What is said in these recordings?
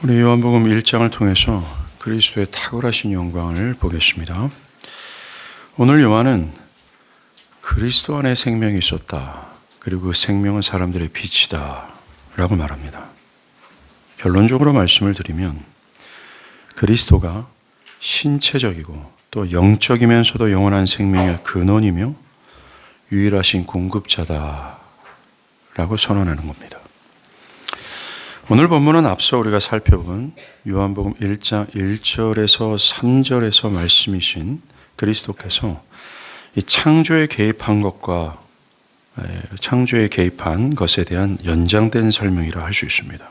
우리 요한복음 1장을 통해서 그리스도의 탁월하신 영광을 보겠습니다. 오늘 요한은 그리스도 안에 생명이 있었다. 그리고 그 생명은 사람들의 빛이다. 라고 말합니다. 결론적으로 말씀을 드리면 그리스도가 신체적이고 또 영적이면서도 영원한 생명의 근원이며 유일하신 공급자다. 라고 선언하는 겁니다. 오늘 본문은 앞서 우리가 살펴본 요한복음 1장 1절에서 3절에서 말씀이신 그리스도께서 이 창조에 개입한 것과 창조에 개입한 것에 대한 연장된 설명이라 할 수 있습니다.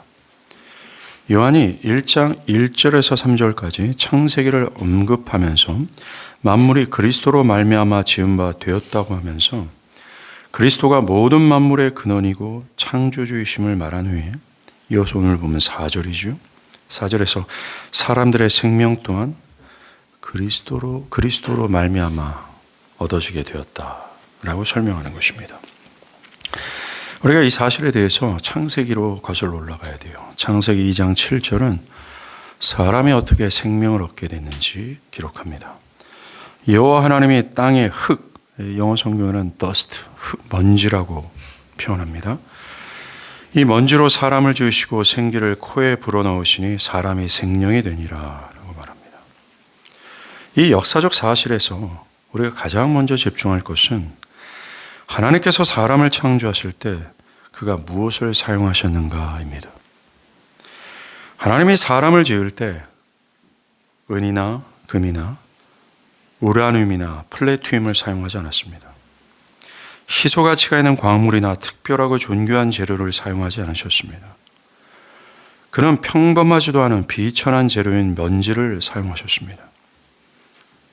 요한이 1장 1절에서 3절까지 창세기를 언급하면서 만물이 그리스도로 말미암아 지은 바 되었다고 하면서 그리스도가 모든 만물의 근원이고 창조주이심을 말한 후에 이어서 오늘 보면 4절이죠. 4절에서 사람들의 생명 또한 그리스도로 말미암아 얻어지게 되었다라고 설명하는 것입니다. 우리가 이 사실에 대해서 창세기로 거슬러 올라가야 돼요. 창세기 2장 7절은 사람이 어떻게 생명을 얻게 됐는지 기록합니다. 여호와 하나님이 땅의 흙, 영어 성경에는 dust, 먼지라고 표현합니다. 이 먼지로 사람을 지으시고 생기를 코에 불어넣으시니 사람이 생명이 되니라 라고 말합니다. 이 역사적 사실에서 우리가 가장 먼저 집중할 것은 하나님께서 사람을 창조하실 때 그가 무엇을 사용하셨는가입니다. 하나님이 사람을 지을 때 은이나 금이나 우라늄이나 플래티늄을 사용하지 않았습니다. 희소 가치가 있는 광물이나 특별하고 존귀한 재료를 사용하지 않으셨습니다. 그는 평범하지도 않은 비천한 재료인 먼지를 사용하셨습니다.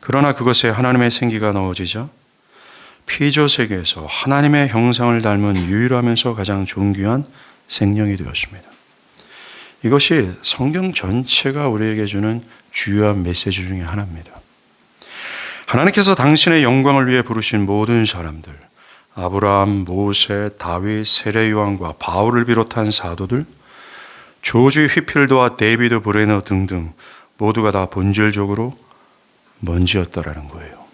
그러나 그것에 하나님의 생기가 넣어지자 피조 세계에서 하나님의 형상을 닮은 유일하면서 가장 존귀한 생명이 되었습니다. 이것이 성경 전체가 우리에게 주는 주요한 메시지 중에 하나입니다. 하나님께서 당신의 영광을 위해 부르신 모든 사람들, 아브라함, 모세, 다윗, 세례요한과 바울을 비롯한 사도들, 조지 휘필드와 데이비드 브레너 등등 모두가 다 본질적으로 먼지였다라는 거예요.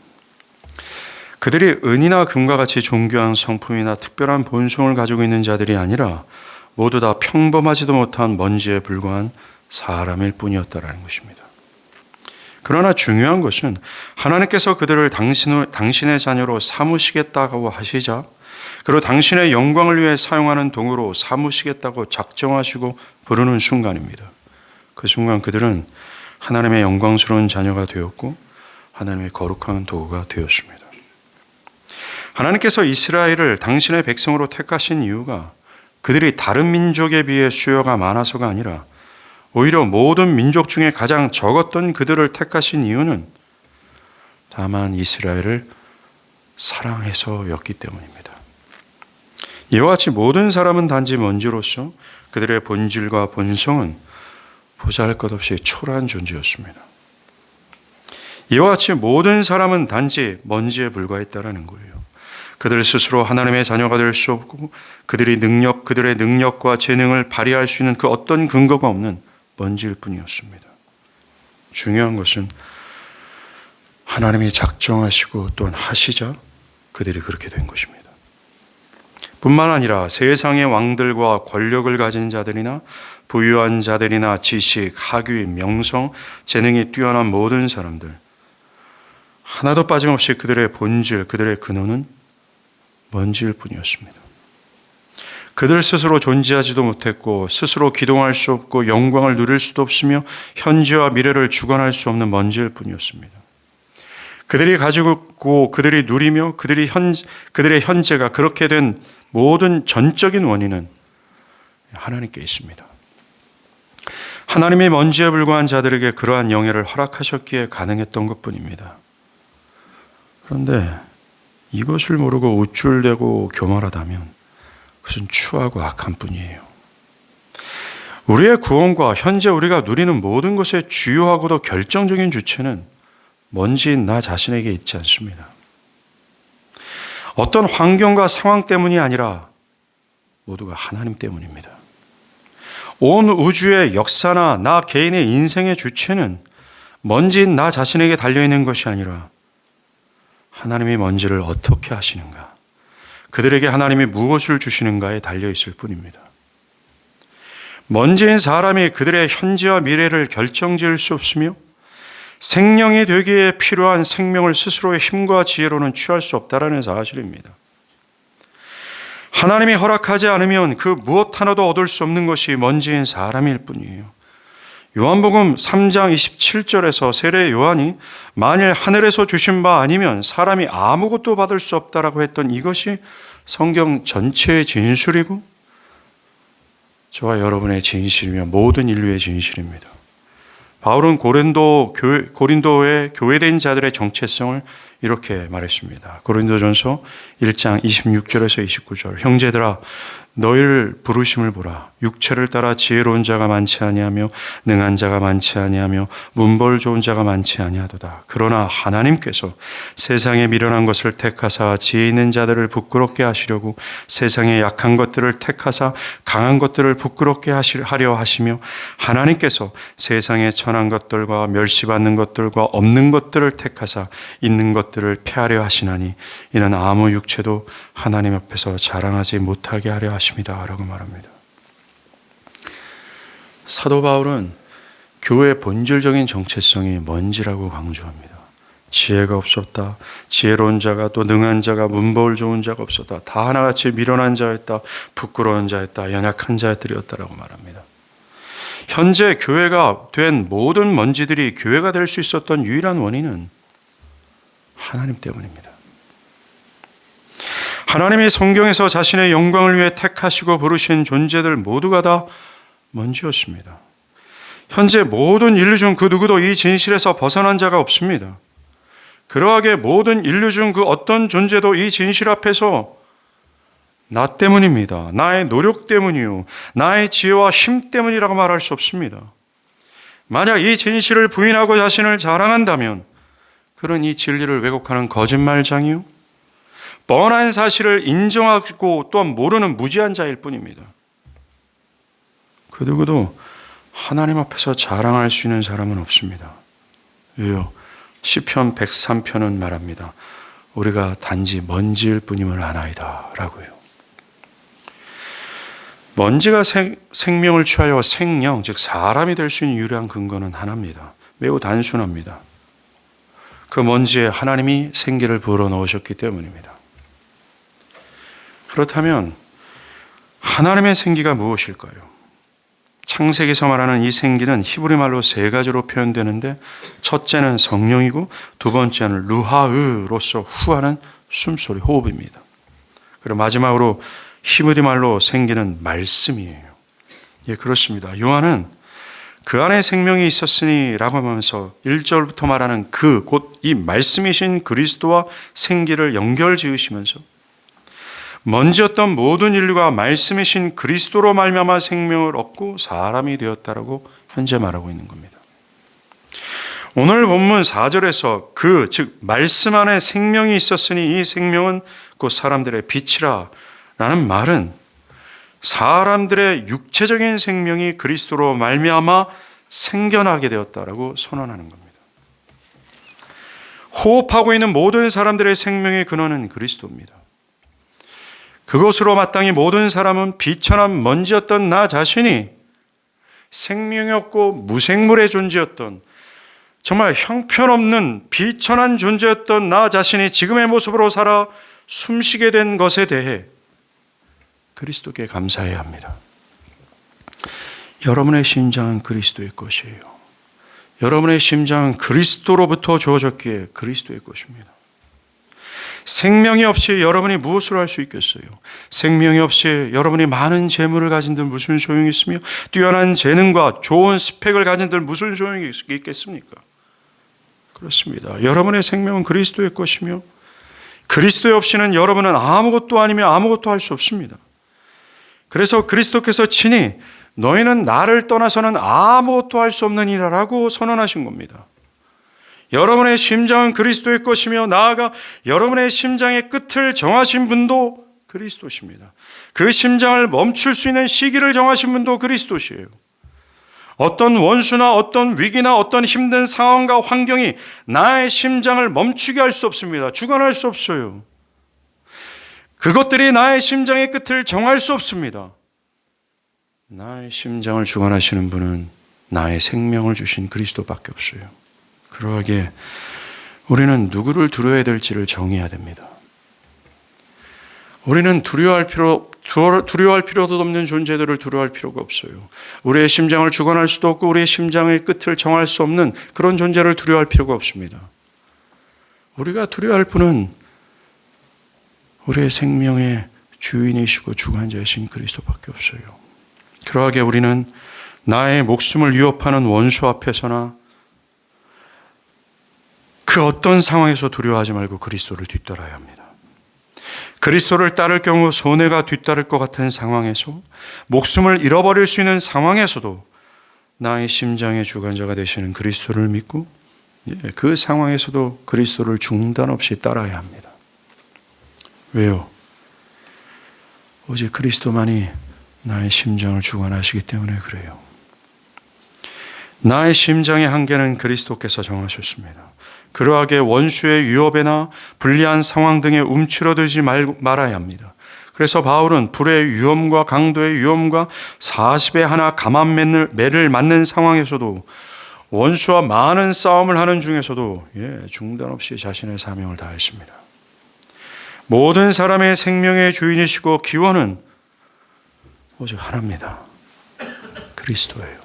그들이 은이나 금과 같이 존귀한 성품이나 특별한 본성을 가지고 있는 자들이 아니라 모두 다 평범하지도 못한 먼지에 불과한 사람일 뿐이었다라는 것입니다. 그러나 중요한 것은 하나님께서 그들을 당신의 자녀로 삼으시겠다고 하시자, 그리고 당신의 영광을 위해 사용하는 동으로 삼으시겠다고 작정하시고 부르는 순간입니다. 그 순간 그들은 하나님의 영광스러운 자녀가 되었고 하나님의 거룩한 도구가 되었습니다. 하나님께서 이스라엘을 당신의 백성으로 택하신 이유가 그들이 다른 민족에 비해 수요가 많아서가 아니라 오히려 모든 민족 중에 가장 적었던 그들을 택하신 이유는 다만 이스라엘을 사랑해서였기 때문입니다. 이와 같이 모든 사람은 단지 먼지로서 그들의 본질과 본성은 보잘것없이 초라한 존재였습니다. 이와 같이 모든 사람은 단지 먼지에 불과했다라는 거예요. 그들 스스로 하나님의 자녀가 될 수 없고 그들의 능력과 재능을 발휘할 수 있는 그 어떤 근거가 없는 먼지일 뿐이었습니다. 중요한 것은 하나님이 작정하시고 또한 하시자 그들이 그렇게 된 것입니다. 뿐만 아니라 세상의 왕들과 권력을 가진 자들이나 부유한 자들이나 지식, 학위, 명성, 재능이 뛰어난 모든 사람들, 하나도 빠짐없이 그들의 본질, 그들의 근원은 먼지일 뿐이었습니다. 그들 스스로 존재하지도 못했고 스스로 기동할 수 없고 영광을 누릴 수도 없으며 현재와 미래를 주관할 수 없는 먼지일 뿐이었습니다. 그들이 가지고 있고 그들이 누리며 그들의 현재가 그렇게 된 모든 전적인 원인은 하나님께 있습니다. 하나님이 먼지에 불과한 자들에게 그러한 영예를 허락하셨기에 가능했던 것뿐입니다. 그런데 이것을 모르고 우쭐대고 교만하다면 그것은 추하고 악한 뿐이에요. 우리의 구원과 현재 우리가 누리는 모든 것의 주요하고도 결정적인 주체는 먼지인 나 자신에게 있지 않습니다. 어떤 환경과 상황 때문이 아니라 모두가 하나님 때문입니다. 온 우주의 역사나 나 개인의 인생의 주체는 먼지인 나 자신에게 달려있는 것이 아니라 하나님이 먼지를 어떻게 하시는가, 그들에게 하나님이 무엇을 주시는가에 달려있을 뿐입니다. 먼지인 사람이 그들의 현재와 미래를 결정지을 수 없으며 생명이 되기에 필요한 생명을 스스로의 힘과 지혜로는 취할 수 없다라는 사실입니다. 하나님이 허락하지 않으면 그 무엇 하나도 얻을 수 없는 것이 먼지인 사람일 뿐이에요. 요한복음 3장 27절에서 세례 요한이 만일 하늘에서 주신 바 아니면 사람이 아무것도 받을 수 없다라고 했던 이것이 성경 전체의 진술이고 저와 여러분의 진실이며 모든 인류의 진실입니다. 바울은 고린도의 교회된 자들의 정체성을 이렇게 말했습니다. 고린도전서 1장 26절에서 29절. 형제들아 너희를 부르심을 보라. 육체를 따라 지혜로운 자가 많지 아니하며 능한 자가 많지 아니하며 문벌 좋은 자가 많지 아니하도다. 그러나 하나님께서 세상에 미련한 것을 택하사 지혜 있는 자들을 부끄럽게 하시려고 세상에 약한 것들을 택하사 강한 것들을 부끄럽게 하려 하시며 하나님께서 세상에 천한 것들과 멸시받는 것들과 없는 것들을 택하사 있는 것들을 폐하려 하시나니 이는 아무 육체도 하나님 앞에서 자랑하지 못하게 하려 하십니다 라고 말합니다. 사도 바울은 교회의 본질적인 정체성이 먼지라고 강조합니다. 지혜가 없었다. 지혜로운 자가 또 능한 자가 문벌 좋은 자가 없었다. 다 하나같이 미련한 자였다. 부끄러운 자였다. 연약한 자들이었다라고 말합니다. 현재 교회가 된 모든 먼지들이 교회가 될 수 있었던 유일한 원인은 하나님 때문입니다. 하나님이 성경에서 자신의 영광을 위해 택하시고 부르신 존재들 모두가 다 먼지였습니다. 현재 모든 인류 중 그 누구도 이 진실에서 벗어난 자가 없습니다. 그러하게 모든 인류 중 그 어떤 존재도 이 진실 앞에서 나 때문입니다. 나의 노력 때문이요. 나의 지혜와 힘 때문이라고 말할 수 없습니다. 만약 이 진실을 부인하고 자신을 자랑한다면 그런 이 진리를 왜곡하는 거짓말장이요. 뻔한 사실을 인정하고 또한 모르는 무지한 자일 뿐입니다. 그 누구도 하나님 앞에서 자랑할 수 있는 사람은 없습니다. 왜요? 시편 103편은 말합니다. 우리가 단지 먼지일 뿐임을 아나이다 라고요. 먼지가 생명을 취하여 생령, 즉 사람이 될 수 있는 유일한 근거는 하나입니다. 매우 단순합니다. 그 먼지에 하나님이 생기를 불어넣으셨기 때문입니다. 그렇다면 하나님의 생기가 무엇일까요? 창세기에서 말하는 이 생기는 히브리 말로 세 가지로 표현되는데 첫째는 성령이고 두 번째는 루하으로서 후하는 숨소리, 호흡입니다. 그리고 마지막으로 히브리 말로 생기는 말씀이에요. 예, 그렇습니다. 요한은 그 안에 생명이 있었으니 라고 하면서 1절부터 말하는 그 곧 이 말씀이신 그리스도와 생기를 연결 지으시면서 먼지였던 모든 인류가 말씀이신 그리스도로 말미암아 생명을 얻고 사람이 되었다라고 현재 말하고 있는 겁니다. 오늘 본문 4절에서 즉 말씀 안에 생명이 있었으니 이 생명은 곧 사람들의 빛이라 라는 말은 사람들의 육체적인 생명이 그리스도로 말미암아 생겨나게 되었다라고 선언하는 겁니다. 호흡하고 있는 모든 사람들의 생명의 근원은 그리스도입니다. 그것으로 마땅히 모든 사람은 비천한 먼지였던 나 자신이 생명이 없고 무생물의 존재였던 정말 형편없는 비천한 존재였던 나 자신이 지금의 모습으로 살아 숨쉬게 된 것에 대해 그리스도께 감사해야 합니다. 여러분의 심장은 그리스도의 것이에요. 여러분의 심장은 그리스도로부터 주어졌기에 그리스도의 것입니다. 생명이 없이 여러분이 무엇을 할 수 있겠어요? 생명이 없이 여러분이 많은 재물을 가진들 무슨 소용이 있으며 뛰어난 재능과 좋은 스펙을 가진들 무슨 소용이 있겠습니까? 그렇습니다. 여러분의 생명은 그리스도의 것이며 그리스도 없이는 여러분은 아무것도 아니며 아무것도 할 수 없습니다. 그래서 그리스도께서 친히 너희는 나를 떠나서는 아무것도 할 수 없느니라라고 선언하신 겁니다. 여러분의 심장은 그리스도의 것이며 나아가 여러분의 심장의 끝을 정하신 분도 그리스도십니다. 그 심장을 멈출 수 있는 시기를 정하신 분도 그리스도시에요. 어떤 원수나 어떤 위기나 어떤 힘든 상황과 환경이 나의 심장을 멈추게 할 수 없습니다. 주관할 수 없어요. 그것들이 나의 심장의 끝을 정할 수 없습니다. 나의 심장을 주관하시는 분은 나의 생명을 주신 그리스도밖에 없어요. 그러하기에 우리는 누구를 두려워해야 될지를 정해야 됩니다. 우리는 두려워할 필요도 없는 존재들을 두려워할 필요가 없어요. 우리의 심장을 주관할 수도 없고 우리의 심장의 끝을 정할 수 없는 그런 존재를 두려워할 필요가 없습니다. 우리가 두려워할 분은 우리의 생명의 주인이시고 주관자이신 그리스도밖에 없어요. 그러하게 우리는 나의 목숨을 위협하는 원수 앞에서나 그 어떤 상황에서 두려워하지 말고 그리스도를 뒤따라야 합니다. 그리스도를 따를 경우 손해가 뒤따를 것 같은 상황에서, 목숨을 잃어버릴 수 있는 상황에서도 나의 심장의 주관자가 되시는 그리스도를 믿고 그 상황에서도 그리스도를 중단 없이 따라야 합니다. 왜요? 오직 그리스도만이 나의 심장을 주관하시기 때문에 그래요. 나의 심장의 한계는 그리스도께서 정하셨습니다. 그러하게 원수의 위협에나 불리한 상황 등에 움츠러들지 말아야 합니다. 그래서 바울은 불의 위험과 강도의 위험과 40에 하나 감한매를 맞는 상황에서도, 원수와 많은 싸움을 하는 중에서도 중단 없이 자신의 사명을 다했습니다. 모든 사람의 생명의 주인이시고 기원은 오직 하나입니다. 그리스도예요.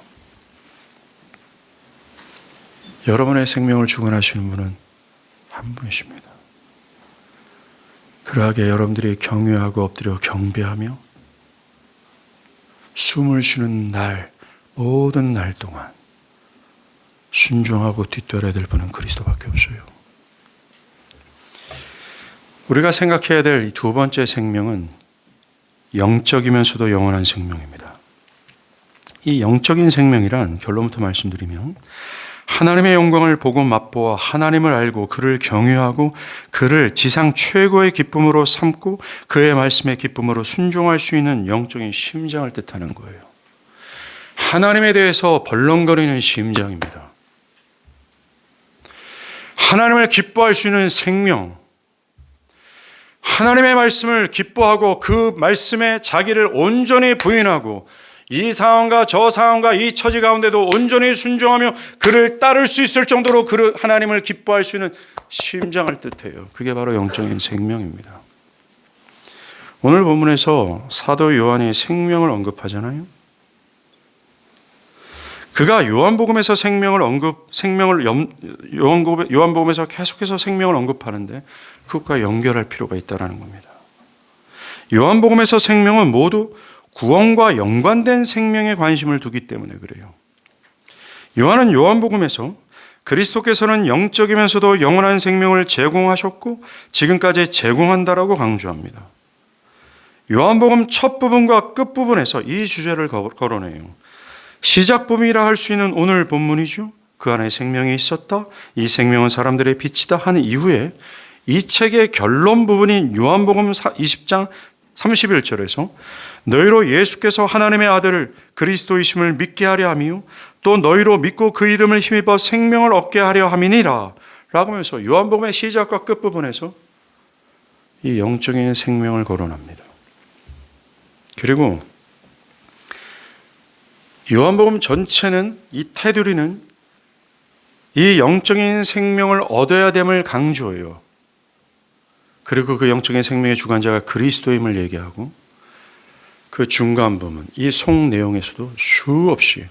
여러분의 생명을 주관하시는 분은 한 분이십니다. 그러하게 여러분들이 경외하고 엎드려 경배하며 숨을 쉬는 날, 모든 날 동안 순종하고 뒤따라야 될 분은 그리스도밖에 없어요. 우리가 생각해야 될 이 두 번째 생명은 영적이면서도 영원한 생명입니다. 이 영적인 생명이란, 결론부터 말씀드리면, 하나님의 영광을 보고 맛보아 하나님을 알고 그를 경외하고 그를 지상 최고의 기쁨으로 삼고 그의 말씀의 기쁨으로 순종할 수 있는 영적인 심장을 뜻하는 거예요. 하나님에 대해서 벌렁거리는 심장입니다. 하나님을 기뻐할 수 있는 생명, 하나님의 말씀을 기뻐하고 그 말씀에 자기를 온전히 부인하고 이 상황과 저 상황과 이 처지 가운데도 온전히 순종하며 그를 따를 수 있을 정도로 하나님을 기뻐할 수 있는 심장을 뜻해요. 그게 바로 영적인 생명입니다. 오늘 본문에서 사도 요한이 생명을 언급하잖아요. 그가 요한복음에서 요한복음에서 계속해서 생명을 언급하는데 그것과 연결할 필요가 있다는 겁니다. 요한복음에서 생명은 모두 구원과 연관된 생명에 관심을 두기 때문에 그래요. 요한은 요한복음에서 그리스도께서는 영적이면서도 영원한 생명을 제공하셨고 지금까지 제공한다라고 강조합니다. 요한복음 첫 부분과 끝 부분에서 이 주제를 거론해요. 시작부분이라 할 수 있는 오늘 본문이죠. 그 안에 생명이 있었다. 이 생명은 사람들의 빛이다 하는 이후에 이 책의 결론 부분인 요한복음 20장 31절에서 너희로 예수께서 하나님의 아들 그리스도이심을 믿게 하려 하며 또 너희로 믿고 그 이름을 힘입어 생명을 얻게 하려 함이니라 라고 하면서 요한복음의 시작과 끝부분에서 이 영적인 생명을 거론합니다. 그리고 요한복음 전체는, 이 테두리는 이 영적인 생명을 얻어야 됨을 강조해요. 그리고 그 영적인 생명의 주관자가 그리스도임을 얘기하고 그 중간 부분, 이 속 내용에서도 수없이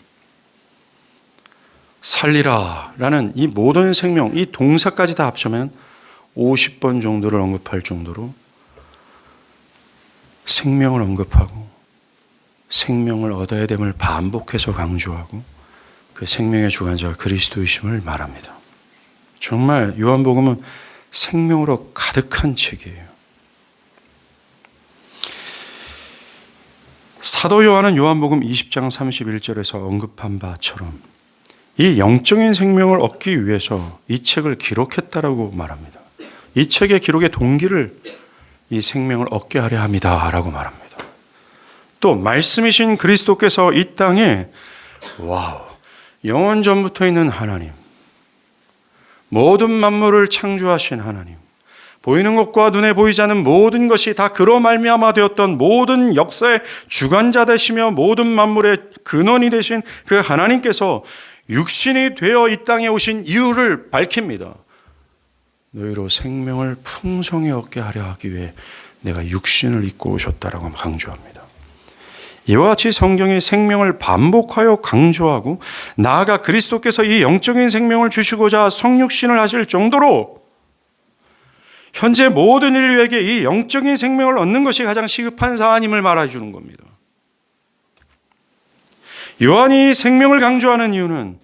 살리라 라는 이 모든 생명, 이 동사까지 다 합치면 50번 정도를 언급할 정도로 생명을 언급하고 생명을 얻어야 됨을 반복해서 강조하고 그 생명의 주관자가 그리스도이심을 말합니다. 정말 요한복음은 생명으로 가득한 책이에요. 사도 요한은 요한복음 20장 31절에서 언급한 바처럼 이 영적인 생명을 얻기 위해서 이 책을 기록했다라고 말합니다. 이 책의 기록의 동기를 이 생명을 얻게 하려 함이다 라고 말합니다. 또 말씀이신 그리스도께서 이 땅에 영원 전부터 있는 하나님, 모든 만물을 창조하신 하나님, 보이는 것과 눈에 보이지 않는 모든 것이 다 그로 말미암아 되었던 모든 역사의 주관자 되시며 모든 만물의 근원이 되신 그 하나님께서 육신이 되어 이 땅에 오신 이유를 밝힙니다. 너희로 생명을 풍성히 얻게 하려 하기 위해 내가 육신을 입고 오셨다라고 강조합니다. 이와 같이 성경이 생명을 반복하여 강조하고 나아가 그리스도께서 이 영적인 생명을 주시고자 성육신을 하실 정도로 현재 모든 인류에게 이 영적인 생명을 얻는 것이 가장 시급한 사안임을 말해주는 겁니다. 요한이 생명을 강조하는 이유는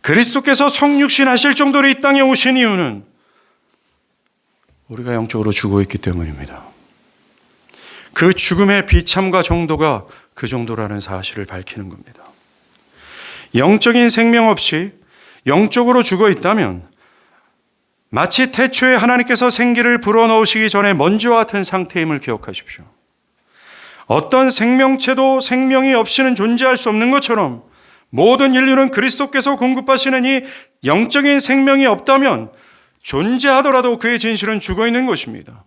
그리스도께서 성육신 하실 정도로 이 땅에 오신 이유는 우리가 영적으로 죽어 있기 때문입니다. 그 죽음의 비참과 정도가 그 정도라는 사실을 밝히는 겁니다. 영적인 생명 없이 영적으로 죽어 있다면 마치 태초에 하나님께서 생기를 불어넣으시기 전에 먼지와 같은 상태임을 기억하십시오. 어떤 생명체도 생명이 없이는 존재할 수 없는 것처럼 모든 인류는 그리스도께서 공급하시는 이 영적인 생명이 없다면 존재하더라도 그의 진실은 죽어 있는 것입니다.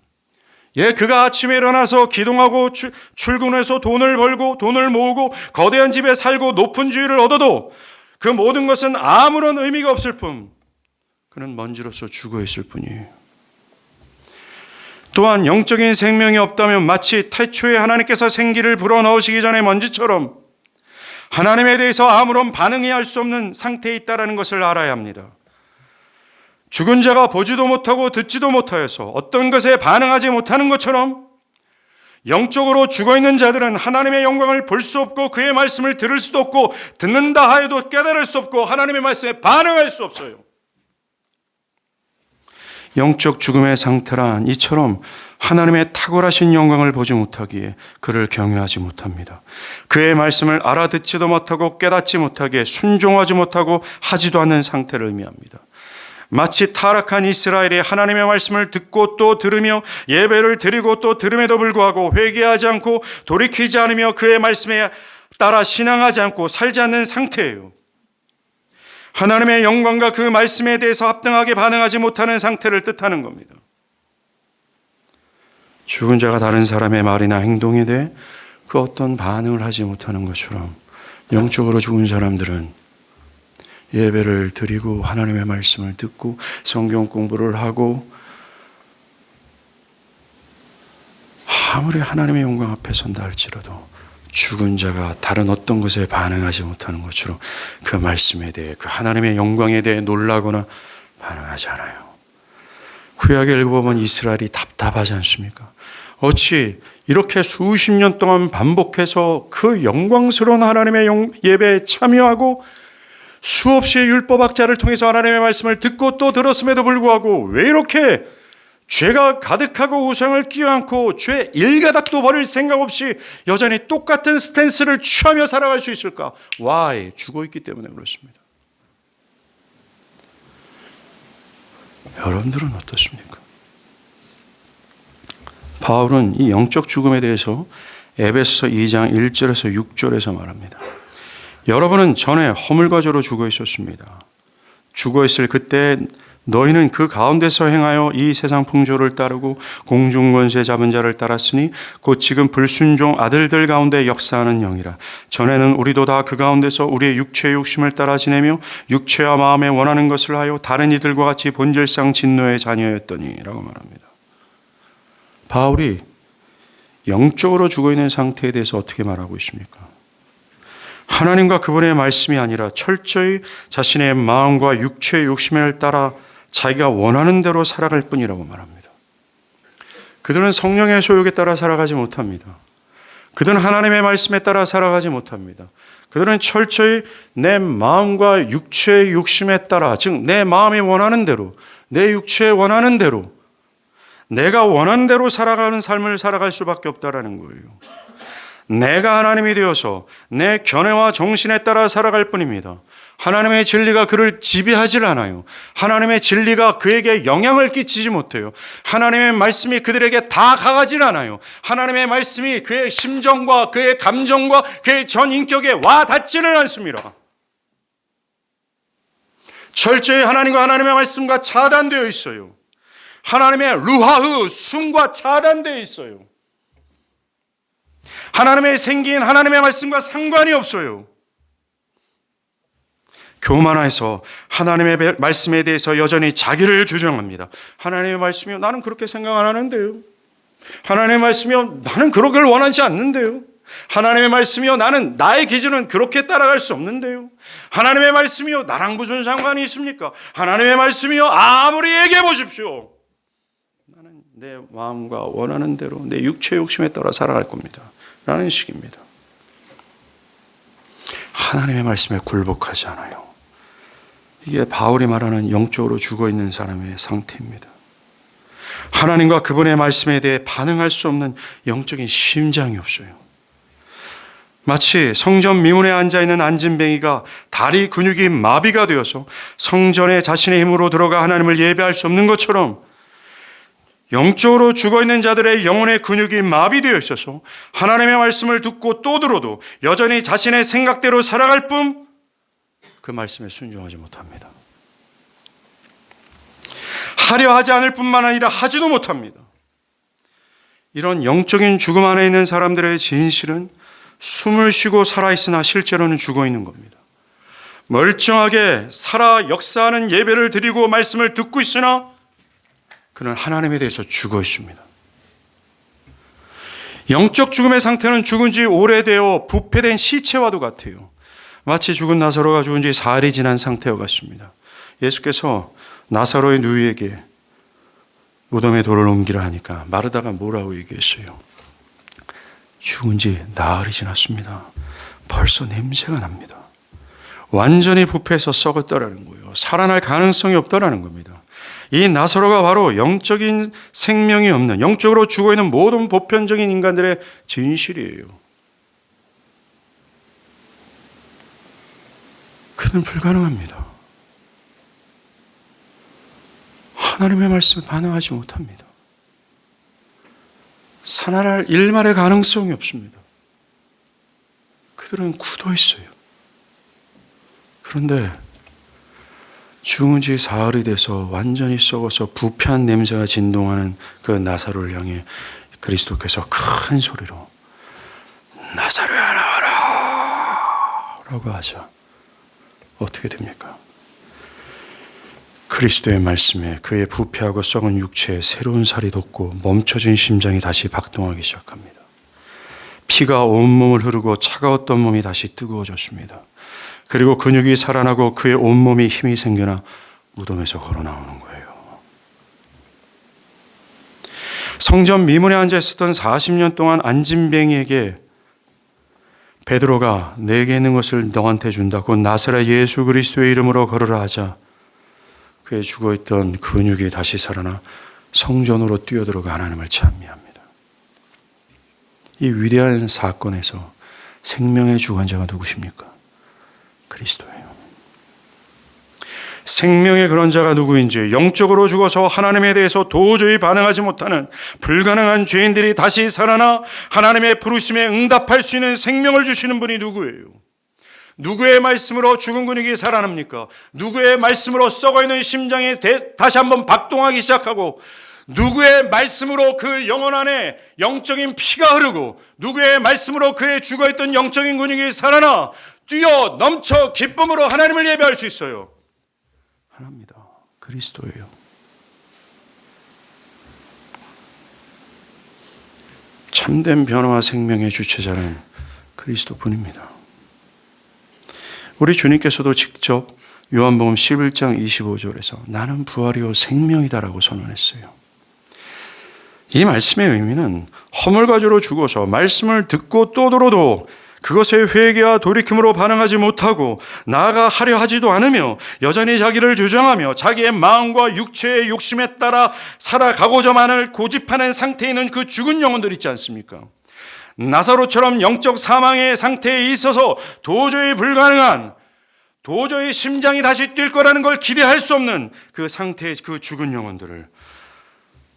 그가 아침에 일어나서 기동하고 출근해서 돈을 벌고 돈을 모으고 거대한 집에 살고 높은 지위를 얻어도 그 모든 것은 아무런 의미가 없을 뿐 그는 먼지로서 죽어 있을 뿐이에요. 또한 영적인 생명이 없다면 마치 태초에 하나님께서 생기를 불어넣으시기 전에 먼지처럼 하나님에 대해서 아무런 반응이 할 수 없는 상태에 있다는 것을 알아야 합니다. 죽은 자가 보지도 못하고 듣지도 못하여서 어떤 것에 반응하지 못하는 것처럼 영적으로 죽어있는 자들은 하나님의 영광을 볼 수 없고 그의 말씀을 들을 수도 없고 듣는다 하여도 깨달을 수 없고 하나님의 말씀에 반응할 수 없어요. 영적 죽음의 상태란 이처럼 하나님의 탁월하신 영광을 보지 못하기에 그를 경외하지 못합니다. 그의 말씀을 알아듣지도 못하고 깨닫지 못하기에 순종하지 못하고 하지도 않는 상태를 의미합니다. 마치 타락한 이스라엘이 하나님의 말씀을 듣고 또 들으며 예배를 드리고 또 들음에도 불구하고 회개하지 않고 돌이키지 않으며 그의 말씀에 따라 신앙하지 않고 살지 않는 상태예요. 하나님의 영광과 그 말씀에 대해서 합당하게 반응하지 못하는 상태를 뜻하는 겁니다. 죽은 자가 다른 사람의 말이나 행동에 대해 그 어떤 반응을 하지 못하는 것처럼 영적으로 죽은 사람들은 예배를 드리고 하나님의 말씀을 듣고 성경 공부를 하고 아무리 하나님의 영광 앞에 선다 할지라도 죽은 자가 다른 어떤 것에 반응하지 못하는 것처럼 그 말씀에 대해 그 하나님의 영광에 대해 놀라거나 반응하지 않아요. 구약을 읽어보면 이스라엘이 답답하지 않습니까? 어찌 이렇게 수십 년 동안 반복해서 그 영광스러운 하나님의 예배에 참여하고 수없이 율법학자를 통해서 하나님의 말씀을 듣고 또 들었음에도 불구하고 왜 이렇게 죄가 가득하고 우상을 끼워안고 죄 일가닥도 버릴 생각 없이 여전히 똑같은 스탠스를 취하며 살아갈 수 있을까? Why? 죽어 있기 때문에 그렇습니다. 여러분들은 어떻습니까? 바울은 이 영적 죽음에 대해서 에베소서 2장 1절에서 6절에서 말합니다. 여러분은 전에 허물과 죄로 죽어 있었습니다. 죽어 있을 그때 너희는 그 가운데서 행하여 이 세상 풍조를 따르고 공중권세 잡은 자를 따랐으니 곧 지금 불순종 아들들 가운데 역사하는 영이라. 전에는 우리도 다 그 가운데서 우리의 육체의 욕심을 따라 지내며 육체와 마음에 원하는 것을 하여 다른 이들과 같이 본질상 진노의 자녀였더니 라고 말합니다. 바울이 영적으로 죽어있는 상태에 대해서 어떻게 말하고 있습니까? 하나님과 그분의 말씀이 아니라 철저히 자신의 마음과 육체의 욕심을 따라 자기가 원하는 대로 살아갈 뿐이라고 말합니다. 그들은 성령의 소욕에 따라 살아가지 못합니다. 그들은 하나님의 말씀에 따라 살아가지 못합니다. 그들은 철저히 내 마음과 육체의 욕심에 따라, 즉 내 마음이 원하는 대로, 내 육체에 원하는 대로, 내가 원하는 대로 살아가는 삶을 살아갈 수밖에 없다라는 거예요. 내가 하나님이 되어서 내 견해와 정신에 따라 살아갈 뿐입니다. 하나님의 진리가 그를 지배하지 않아요. 하나님의 진리가 그에게 영향을 끼치지 못해요. 하나님의 말씀이 그들에게 다 가가질 않아요. 하나님의 말씀이 그의 심정과 그의 감정과 그의 전 인격에 와 닿지는 않습니다. 철저히 하나님과 하나님의 말씀과 차단되어 있어요. 하나님의 루하흐, 숨과 차단되어 있어요. 하나님의 생긴 하나님의 말씀과 상관이 없어요. 교만해서 하나님의 말씀에 대해서 여전히 자기를 주장합니다. 하나님의 말씀이요, 나는 그렇게 생각 안 하는데요. 하나님의 말씀이요, 나는 그러길 원하지 않는데요. 하나님의 말씀이요, 나는 나의 기준은 그렇게 따라갈 수 없는데요. 하나님의 말씀이요, 나랑 무슨 상관이 있습니까? 하나님의 말씀이요, 아무리 얘기해 보십시오. 나는 내 마음과 원하는 대로 내 육체의 욕심에 따라 살아갈 겁니다. 라는 식입니다. 하나님의 말씀에 굴복하지 않아요. 이게 바울이 말하는 영적으로 죽어있는 사람의 상태입니다. 하나님과 그분의 말씀에 대해 반응할 수 없는 영적인 심장이 없어요. 마치 성전 미문에 앉아있는 안진뱅이가 다리 근육이 마비가 되어서 성전에 자신의 힘으로 들어가 하나님을 예배할 수 없는 것처럼 영적으로 죽어있는 자들의 영혼의 근육이 마비되어 있어서 하나님의 말씀을 듣고 또 들어도 여전히 자신의 생각대로 살아갈 뿐 그 말씀에 순종하지 못합니다. 하려 하지 않을 뿐만 아니라 하지도 못합니다. 이런 영적인 죽음 안에 있는 사람들의 진실은 숨을 쉬고 살아있으나 실제로는 죽어있는 겁니다. 멀쩡하게 살아 역사하는 예배를 드리고 말씀을 듣고 있으나 그는 하나님에 대해서 죽어 있습니다. 영적 죽음의 상태는 죽은 지 오래되어 부패된 시체와도 같아요. 마치 죽은 나사로가 죽은 지 사흘이 지난 상태와 같습니다. 예수께서 나사로의 누이에게 무덤에 돌을 옮기라 하니까 마르다가 뭐라고 얘기했어요? 죽은 지 나흘이 지났습니다. 벌써 냄새가 납니다. 완전히 부패해서 썩었다라는 거예요. 살아날 가능성이 없다라는 겁니다. 이 나사로가 바로 영적인 생명이 없는, 영적으로 죽어있는 모든 보편적인 인간들의 진실이에요. 그는 불가능합니다. 하나님의 말씀에 반응하지 못합니다. 살아날 일말의 가능성이 없습니다. 그들은 굳어 있어요. 그런데 죽은 지 사흘이 돼서 완전히 썩어서 부패한 냄새가 진동하는 그 나사로를 향해 그리스도께서 큰 소리로 나사로야 나와라 라고 하자 어떻게 됩니까? 그리스도의 말씀에 그의 부패하고 썩은 육체에 새로운 살이 돋고 멈춰진 심장이 다시 박동하기 시작합니다. 피가 온몸을 흐르고 차가웠던 몸이 다시 뜨거워졌습니다. 그리고 근육이 살아나고 그의 온몸에 힘이 생겨나 무덤에서 걸어 나오는 거예요. 성전 미문에 앉아 있었던 40년 동안 안진뱅이에게 베드로가 내게 있는 것을 너한테 준다. 곧 나사렛 예수 그리스도의 이름으로 걸으라 하자 그의 죽어있던 근육이 다시 살아나 성전으로 뛰어들어가 하나님을 찬미합니다. 이 위대한 사건에서 생명의 주관자가 누구십니까? 그리스도예요. 생명의 그런 자가 누구인지, 영적으로 죽어서 하나님에 대해서 도저히 반응하지 못하는 불가능한 죄인들이 다시 살아나 하나님의 부르심에 응답할 수 있는 생명을 주시는 분이 누구예요? 누구의 말씀으로 죽은 근육이 살아납니까? 누구의 말씀으로 썩어있는 심장이 다시 한번 박동하기 시작하고, 누구의 말씀으로 그 영혼 안에 영적인 피가 흐르고, 누구의 말씀으로 그의 죽어있던 영적인 근육이 살아나 뛰어 넘쳐 기쁨으로 하나님을 예배할 수 있어요? 하나입니다. 그리스도예요. 참된 변화와 생명의 주체자는 그리스도뿐입니다. 우리 주님께서도 직접 요한복음 11장 25절에서 나는 부활이요 생명이다라고 선언했어요. 이 말씀의 의미는 허물가지로 죽어서 말씀을 듣고 또 들어도 그것에 회개와 돌이킴으로 반응하지 못하고 나아가 하려 하지도 않으며 여전히 자기를 주장하며 자기의 마음과 육체의 욕심에 따라 살아가고자만을 고집하는 상태에 있는 그 죽은 영혼들 있지 않습니까? 나사로처럼 영적 사망의 상태에 있어서 도저히 불가능한, 도저히 심장이 다시 뛸 거라는 걸 기대할 수 없는 그 상태의 그 죽은 영혼들을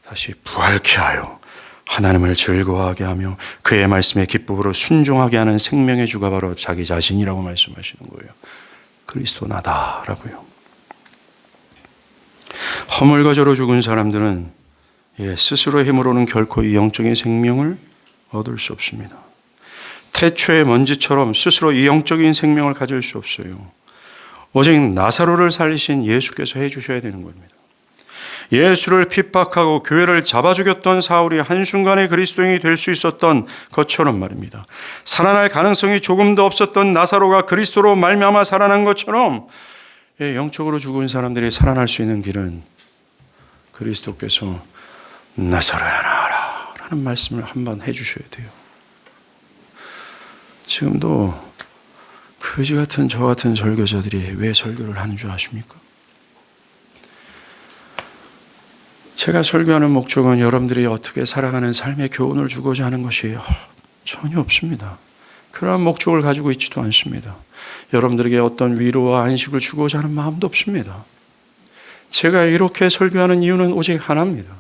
다시 부활케 하여 하나님을 즐거워하게 하며 그의 말씀에 기쁨으로 순종하게 하는 생명의 주가 바로 자기 자신이라고 말씀하시는 거예요. 그리스도 나다라고요. 허물과저로 죽은 사람들은 스스로의 힘으로는 결코 이 영적인 생명을 얻을 수 없습니다. 태초의 먼지처럼 스스로 이 영적인 생명을 가질 수 없어요. 오직 나사로를 살리신 예수께서 해주셔야 되는 겁니다. 예수를 핍박하고 교회를 잡아 죽였던 사울이 한순간에 그리스도인이 될 수 있었던 것처럼 말입니다. 살아날 가능성이 조금도 없었던 나사로가 그리스도로 말미암아 살아난 것처럼 영적으로 죽은 사람들이 살아날 수 있는 길은 그리스도께서 나사로야 나와라 라는 말씀을 한번 해주셔야 돼요. 지금도 그지 같은 저 같은 설교자들이 왜 설교를 하는 줄 아십니까? 제가 설교하는 목적은 여러분들이 어떻게 살아가는 삶의 교훈을 주고자 하는 것이 전혀 없습니다. 그러한 목적을 가지고 있지도 않습니다. 여러분들에게 어떤 위로와 안식을 주고자 하는 마음도 없습니다. 제가 이렇게 설교하는 이유는 오직 하나입니다.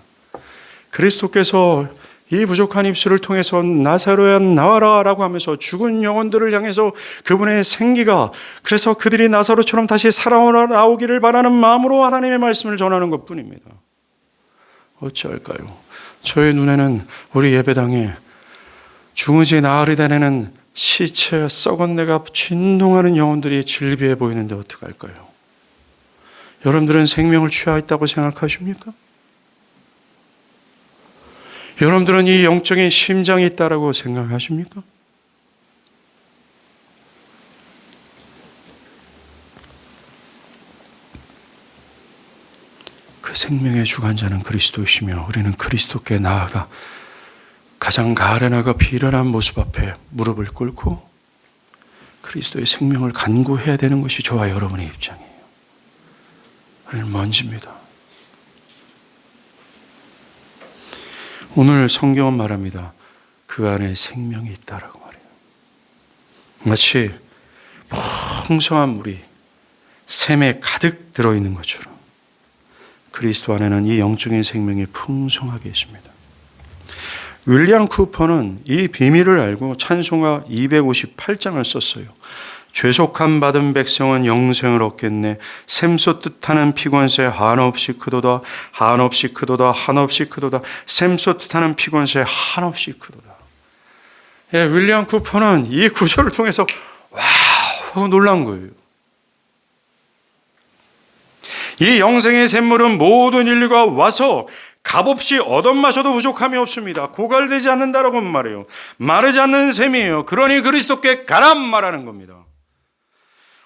그리스도께서 이 부족한 입술을 통해서 나사로야 나와라 라고 하면서 죽은 영혼들을 향해서 그분의 생기가, 그래서 그들이 나사로처럼 다시 살아나오기를 바라는 마음으로 하나님의 말씀을 전하는 것뿐입니다. 어찌할까요? 저의 눈에는 우리 예배당에 중의지 나흘이 되는 시체 썩은 내가 진동하는 영혼들이 질비해 보이는데 어떡할까요? 여러분들은 생명을 취하였다고 생각하십니까? 여러분들은 이 영적인 심장이 있다고 생각하십니까? 그 생명의 주관자는 그리스도이시며 우리는 그리스도께 나아가 가장 가련하고 비련한 모습 앞에 무릎을 꿇고 그리스도의 생명을 간구해야 되는 것이 저와 여러분의 입장이에요. 우리는 먼지입니다. 오늘 성경은 말합니다. 그 안에 생명이 있다라고 말해요. 마치 풍성한 물이 샘에 가득 들어있는 것처럼 그리스도 안에는 이 영적인 생명이 풍성하게 있습니다. 윌리엄 쿠퍼는 이 비밀을 알고 찬송가 258장을 썼어요. 죄속함 받은 백성은 영생을 얻겠네. 샘솟듯 하는 피곤새 한없이 크도다. 한없이 크도다. 한없이 크도다. 샘솟듯 하는 피곤새 한없이 크도다. 윌리엄 쿠퍼는 이 구절을 통해서 와우 하고 놀란 거예요. 이 영생의 샘물은 모든 인류가 와서 값없이 얻어마셔도 부족함이 없습니다. 고갈되지 않는다라고 말해요. 마르지 않는 샘이에요. 그러니 그리스도께 가란 말하는 겁니다.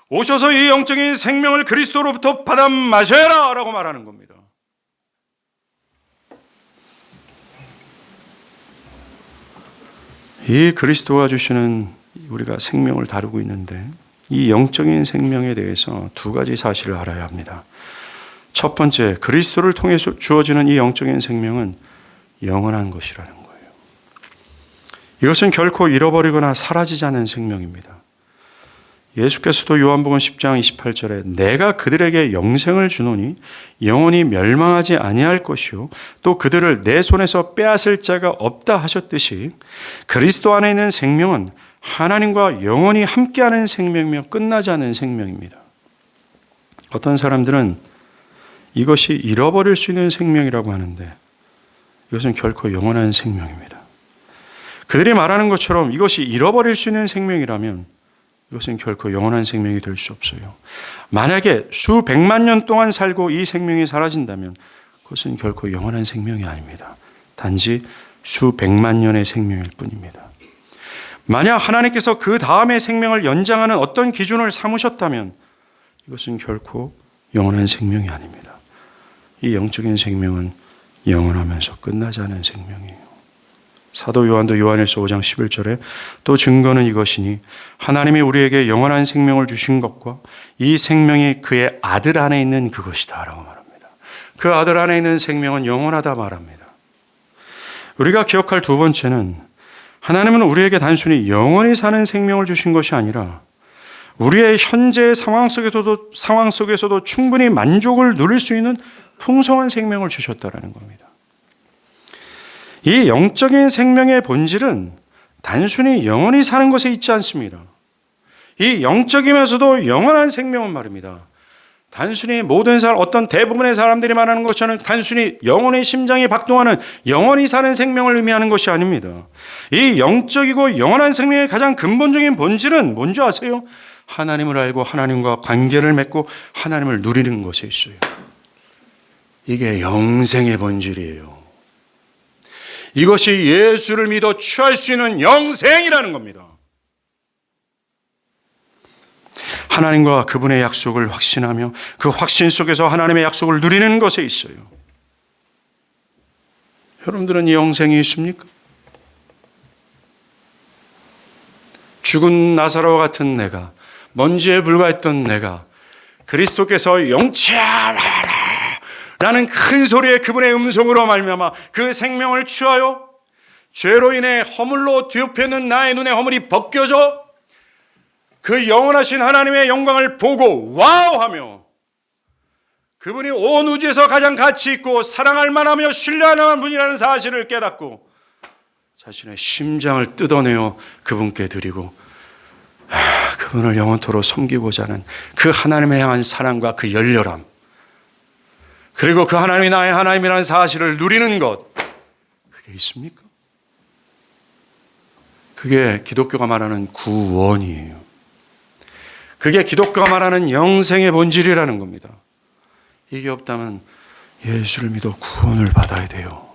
오셔서 이 영적인 생명을 그리스도로부터 받아 마셔라 라고 말하는 겁니다. 이 그리스도가 주시는 우리가 생명을 다루고 있는데 이 영적인 생명에 대해서 두 가지 사실을 알아야 합니다. 첫 번째, 그리스도를 통해서 주어지는 이 영적인 생명은 영원한 것이라는 거예요. 이것은 결코 잃어버리거나 사라지지 않는 생명입니다. 예수께서도 요한복음 10장 28절에 내가 그들에게 영생을 주노니 영원히 멸망하지 아니할 것이요 또 그들을 내 손에서 빼앗을 자가 없다 하셨듯이 그리스도 안에 있는 생명은 하나님과 영원히 함께하는 생명이며 끝나지 않는 생명입니다. 어떤 사람들은 이것이 잃어버릴 수 있는 생명이라고 하는데 이것은 결코 영원한 생명입니다. 그들이 말하는 것처럼 이것이 잃어버릴 수 있는 생명이라면 이것은 결코 영원한 생명이 될 수 없어요. 만약에 수백만 년 동안 살고 이 생명이 사라진다면 그것은 결코 영원한 생명이 아닙니다. 단지 수백만 년의 생명일 뿐입니다. 만약 하나님께서 그 다음의 생명을 연장하는 어떤 기준을 삼으셨다면 이것은 결코 영원한 생명이 아닙니다. 이 영적인 생명은 영원하면서 끝나지 않은 생명이에요. 사도 요한도 요한일서 5장 11절에 또 증거는 이것이니 하나님이 우리에게 영원한 생명을 주신 것과 이 생명이 그의 아들 안에 있는 그것이다 라고 말합니다. 그 아들 안에 있는 생명은 영원하다 말합니다. 우리가 기억할 두 번째는 하나님은 우리에게 단순히 영원히 사는 생명을 주신 것이 아니라 우리의 현재 상황 속에서도 충분히 만족을 누릴 수 있는 풍성한 생명을 주셨다라는 겁니다. 이 영적인 생명의 본질은 단순히 영원히 사는 것에 있지 않습니다. 이 영적이면서도 영원한 생명은 말입니다. 단순히 모든 어떤 대부분의 사람들이 말하는 것처럼 단순히 영혼의 심장이 박동하는 영원히 사는 생명을 의미하는 것이 아닙니다. 이 영적이고 영원한 생명의 가장 근본적인 본질은 뭔지 아세요? 하나님을 알고 하나님과 관계를 맺고 하나님을 누리는 것에 있어요. 이게 영생의 본질이에요. 이것이 예수를 믿어 취할 수 있는 영생이라는 겁니다. 하나님과 그분의 약속을 확신하며 그 확신 속에서 하나님의 약속을 누리는 것에 있어요. 여러분들은 이 영생이 있습니까? 죽은 나사로와 같은 내가, 먼지에 불과했던 내가 그리스도께서 영치하라 라는 큰 소리의 그분의 음성으로 말미암아 그 생명을 취하여 죄로 인해 허물로 뒤엎여있는 나의 눈의 허물이 벗겨져 그 영원하신 하나님의 영광을 보고 와우하며 그분이 온 우주에서 가장 가치 있고 사랑할 만하며 신뢰할 만한 분이라는 사실을 깨닫고 자신의 심장을 뜯어내어 그분께 드리고 그분을 영원토록 섬기고자 하는 그 하나님에 향한 사랑과 그 열렬함, 그리고 그 하나님이 나의 하나님이라는 사실을 누리는 것, 그게 있습니까? 그게 기독교가 말하는 구원이에요. 그게 기독교가 말하는 영생의 본질이라는 겁니다. 이게 없다면 예수를 믿어 구원을 받아야 돼요.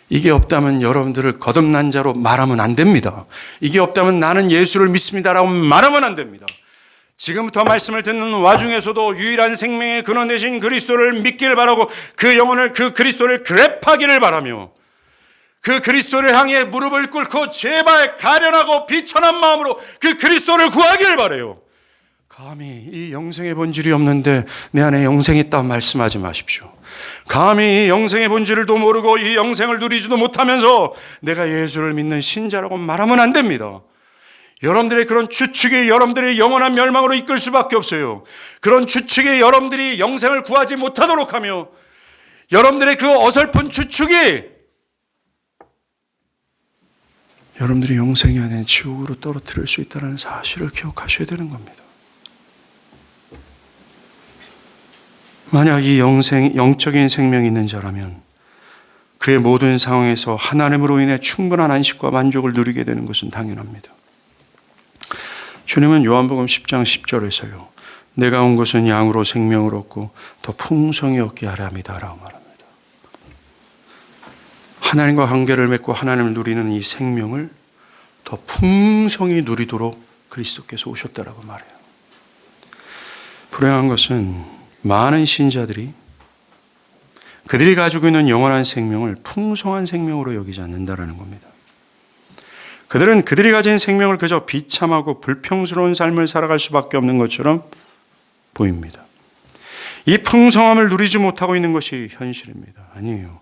이게 없다면 여러분들을 거듭난 자로 말하면 안 됩니다. 이게 없다면 나는 예수를 믿습니다라고 말하면 안 됩니다. 지금부터 말씀을 듣는 와중에서도 유일한 생명의 근원 되신 그리스도를 믿기를 바라고 그 영혼을 그 그리스도를 그랩하기를 바라며 그 그리스도를 향해 무릎을 꿇고 제발 가련하고 비천한 마음으로 그 그리스도를 구하기를 바라요. 감히 이 영생의 본질이 없는데 내 안에 영생이 있다 말씀하지 마십시오. 감히 이 영생의 본질을도 모르고 이 영생을 누리지도 못하면서 내가 예수를 믿는 신자라고 말하면 안 됩니다. 여러분들의 그런 추측이 여러분들의 영원한 멸망으로 이끌 수밖에 없어요. 그런 추측이 여러분들이 영생을 구하지 못하도록 하며 여러분들의 그 어설픈 추측이 여러분들이 영생이 아닌 지옥으로 떨어뜨릴 수 있다는 사실을 기억하셔야 되는 겁니다. 만약 이 영적인 생명이 있는 자라면 그의 모든 상황에서 하나님으로 인해 충분한 안식과 만족을 누리게 되는 것은 당연합니다. 주님은 요한복음 10장 10절에서요. 내가 온 것은 양으로 생명을 얻고 더 풍성히 얻게 하려 함이다라고 말합니다. 하나님과 관계를 맺고 하나님을 누리는 이 생명을 더 풍성히 누리도록 그리스도께서 오셨다라고 말해요. 불행한 것은 많은 신자들이 그들이 가지고 있는 영원한 생명을 풍성한 생명으로 여기지 않는다라는 겁니다. 그들은 그들이 가진 생명을 그저 비참하고 불평스러운 삶을 살아갈 수밖에 없는 것처럼 보입니다. 이 풍성함을 누리지 못하고 있는 것이 현실입니다. 아니에요.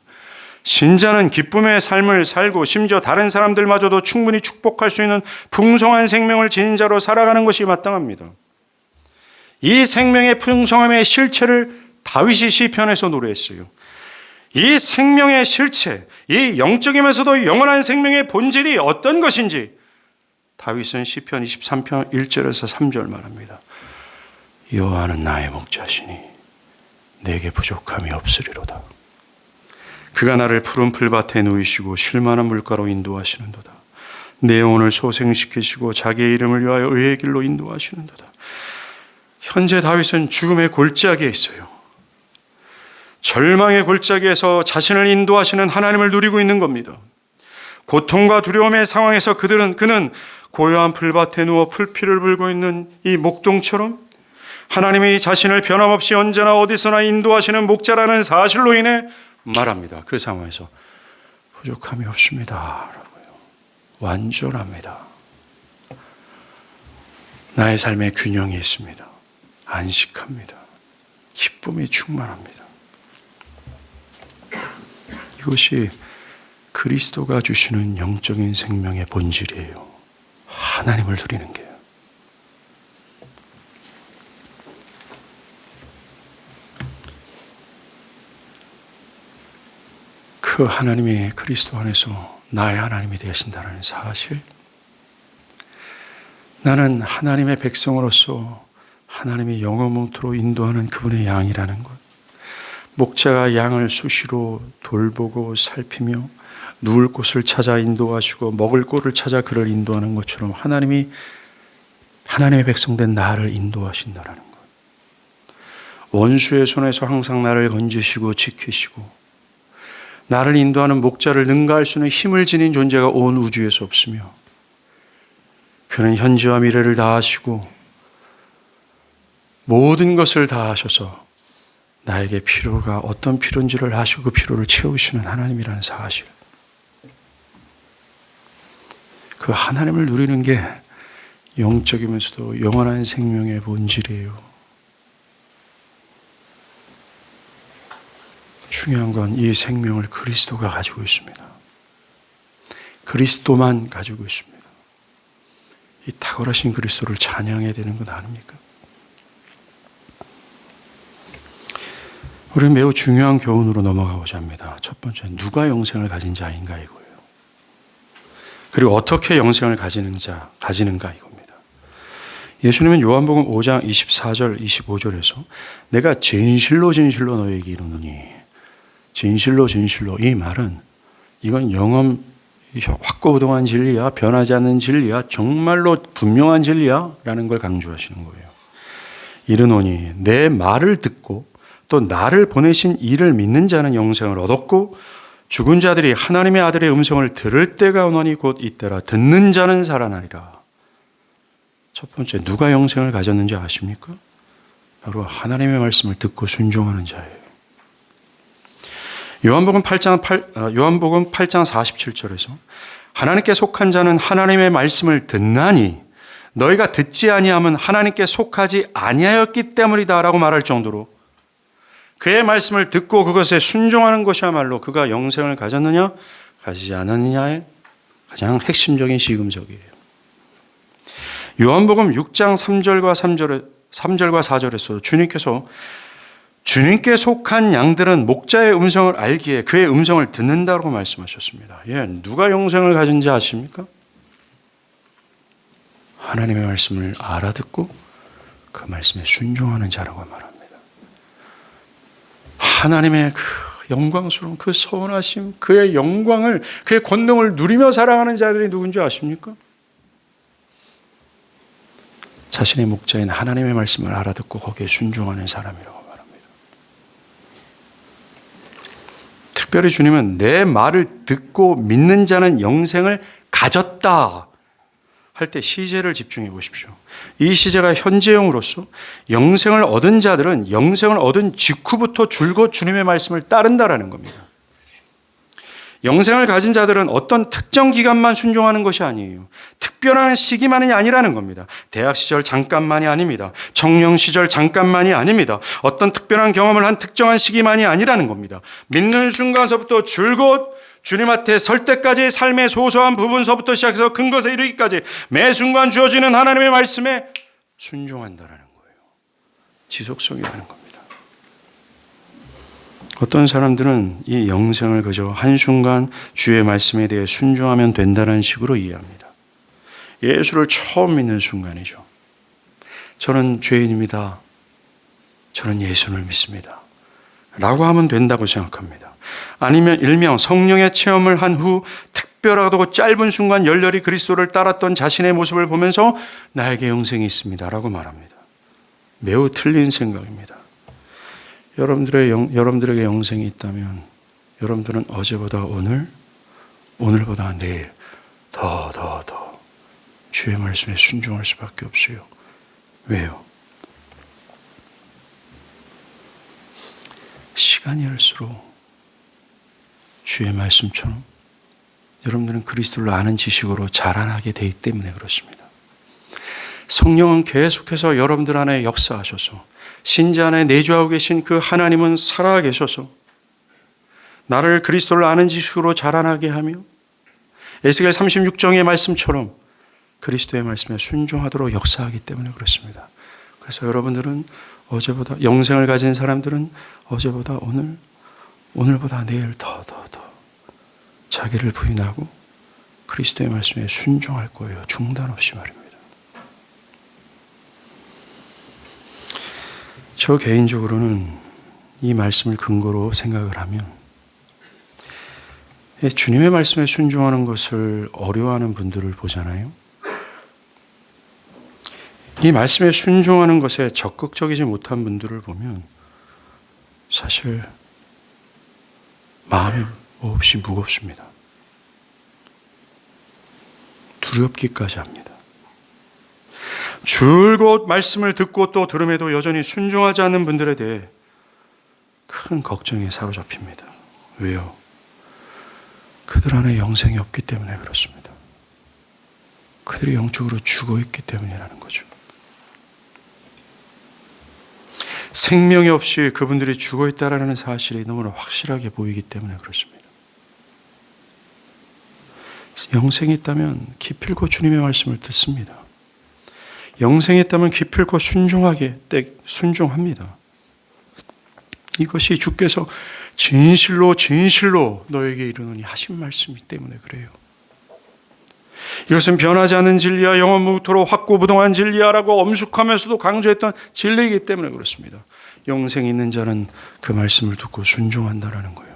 신자는 기쁨의 삶을 살고 심지어 다른 사람들마저도 충분히 축복할 수 있는 풍성한 생명을 지닌 자로 살아가는 것이 마땅합니다. 이 생명의 풍성함의 실체를 다윗이 시편에서 노래했어요. 이 생명의 실체, 이 영적이면서도 영원한 생명의 본질이 어떤 것인지 다윗은 시편 23편 1절에서 3절 말합니다. 여호와는 나의 목자시니 내게 부족함이 없으리로다. 그가 나를 푸른 풀밭에 누이시고 쉴만한 물가로 인도하시는도다. 내 영혼을 소생시키시고 자기의 이름을 위하여 의의 길로 인도하시는도다. 현재 다윗은 죽음의 골짜기에 있어요. 절망의 골짜기에서 자신을 인도하시는 하나님을 누리고 있는 겁니다. 고통과 두려움의 상황에서 그는 고요한 풀밭에 누워 풀피를 불고 있는 이 목동처럼 하나님이 자신을 변함없이 언제나 어디서나 인도하시는 목자라는 사실로 인해 말합니다. 그 상황에서 부족함이 없습니다 라고요. 완전합니다. 나의 삶에 균형이 있습니다. 안식합니다. 기쁨이 충만합니다. 이것이 그리스도가 주시는 영적인 생명의 본질이에요. 하나님을 누리는 게요. 그 하나님이 그리스도 안에서 나의 하나님이 되신다는 사실, 나는 하나님의 백성으로서 하나님이 영원토록 인도하는 그분의 양이라는 것, 목자가 양을 수시로 돌보고 살피며 누울 곳을 찾아 인도하시고 먹을 곳을 찾아 그를 인도하는 것처럼 하나님이 하나님의 백성된 나를 인도하신다는 것, 원수의 손에서 항상 나를 건지시고 지키시고 나를 인도하는 목자를 능가할 수 있는 힘을 지닌 존재가 온 우주에서 없으며 그는 현재와 미래를 다 하시고 모든 것을 다 하셔서 나에게 필요가 어떤 필요인지를 아시고 그 필요를 채우시는 하나님이라는 사실, 그 하나님을 누리는 게 영적이면서도 영원한 생명의 본질이에요. 중요한 건 이 생명을 그리스도가 가지고 있습니다. 그리스도만 가지고 있습니다. 이 탁월하신 그리스도를 찬양해야 되는 건 아닙니까? 우리는 매우 중요한 교훈으로 넘어가고자 합니다. 첫 번째, 누가 영생을 가진 자인가 이거예요. 그리고 어떻게 영생을 가지는가 이겁니다. 예수님은 요한복음 5장 24절 25절에서 내가 진실로 진실로 너에게 이르노니, 진실로 진실로, 이 말은 이건 영험 확고부동한 진리야, 변하지 않는 진리야, 정말로 분명한 진리야 라는 걸 강조하시는 거예요. 이르노니 내 말을 듣고 또 나를 보내신 이를 믿는 자는 영생을 얻었고 죽은 자들이 하나님의 아들의 음성을 들을 때가 오나니 곧 이때라. 듣는 자는 살아나리라. 첫 번째, 누가 영생을 가졌는지 아십니까? 바로 하나님의 말씀을 듣고 순종하는 자예요. 요한복음 8장 47절에서 하나님께 속한 자는 하나님의 말씀을 듣나니 너희가 듣지 아니함은 하나님께 속하지 아니하였기 때문이다 라고 말할 정도로 그의 말씀을 듣고 그것에 순종하는 것이야말로 그가 영생을 가졌느냐 가지지 않았느냐의 가장 핵심적인 시금석이에요. 요한복음 6장 3절과 4절에서 주님께 속한 양들은 목자의 음성을 알기에 그의 음성을 듣는다고 말씀하셨습니다. 누가 영생을 가진지 아십니까? 하나님의 말씀을 알아듣고 그 말씀에 순종하는 자라고 말합니다. 하나님의 그 영광스러운 그 선하심, 그의 영광을, 그의 권능을 누리며 살아가는 자들이 누군지 아십니까? 자신의 목자인 하나님의 말씀을 알아듣고 거기에 순종하는 사람이라고 말합니다. 특별히 주님은 내 말을 듣고 믿는 자는 영생을 가졌다 할 때 시제를 집중해 보십시오. 이 시제가 현재형으로서 영생을 얻은 자들은 영생을 얻은 직후부터 줄곧 주님의 말씀을 따른다라는 겁니다. 영생을 가진 자들은 어떤 특정 기간만 순종하는 것이 아니에요. 특별한 시기만이 아니라는 겁니다. 대학 시절 잠깐만이 아닙니다. 청년 시절 잠깐만이 아닙니다. 어떤 특별한 경험을 한 특정한 시기만이 아니라는 겁니다. 믿는 순간서부터 줄곧 주님 앞에 설 때까지 삶의 소소한 부분서부터 시작해서 큰 것에 이르기까지 매 순간 주어지는 하나님의 말씀에 순종한다는 거예요. 지속성이라는 겁니다. 어떤 사람들은 이 영생을 그저 한순간 주의 말씀에 대해 순종하면 된다는 식으로 이해합니다. 예수를 처음 믿는 순간이죠. 저는 죄인입니다. 저는 예수를 믿습니다. 라고 하면 된다고 생각합니다. 아니면 일명 성령의 체험을 한 후 특별하고 짧은 순간 열렬히 그리스도를 따랐던 자신의 모습을 보면서 나에게 영생이 있습니다 라고 말합니다. 매우 틀린 생각입니다. 여러분들에게 영생이 있다면 여러분들은 어제보다 오늘, 오늘보다 내일 더 주의 말씀에 순종할 수밖에 없어요. 왜요? 시간이 갈수록 주의 말씀처럼 여러분들은 그리스도를 아는 지식으로 자라나게 되기 때문에 그렇습니다. 성령은 계속해서 여러분들 안에 역사하셔서 신자 안에 내주하고 계신 그 하나님은 살아계셔서 나를 그리스도를 아는 지식으로 자라나게 하며 에스겔 36장의 말씀처럼 그리스도의 말씀에 순종하도록 역사하기 때문에 그렇습니다. 그래서 여러분들은 어제보다, 영생을 가진 사람들은 어제보다 오늘보다 내일 더 자기를 부인하고 그리스도의 말씀에 순종할 거예요. 중단 없이 말입니다. 저 개인적으로는 이 말씀을 근거로 생각을 하면 주님의 말씀에 순종하는 것을 어려워하는 분들을 보잖아요. 이 말씀에 순종하는 것에 적극적이지 못한 분들을 보면 사실 마음이 몹시 무겁습니다. 두렵기까지 합니다. 줄곧 말씀을 듣고 또 들음에도 여전히 순종하지 않는 분들에 대해 큰 걱정에 사로잡힙니다. 왜요? 그들 안에 영생이 없기 때문에 그렇습니다. 그들이 영적으로 죽어있기 때문이라는 거죠. 생명이 없이 그분들이 죽어있다라는 사실이 너무나 확실하게 보이기 때문에 그렇습니다. 영생이 있다면 기필코 주님의 말씀을 듣습니다. 영생이 있다면 기필코 순종합니다. 이것이 주께서 진실로 너에게 이르노니 하신 말씀이기 때문에 그래요. 이것은 변하지 않는 진리야, 영원 무토록 확고부동한 진리야라고 엄숙하면서도 강조했던 진리이기 때문에 그렇습니다. 영생이 있는 자는 그 말씀을 듣고 순종한다라는 거예요.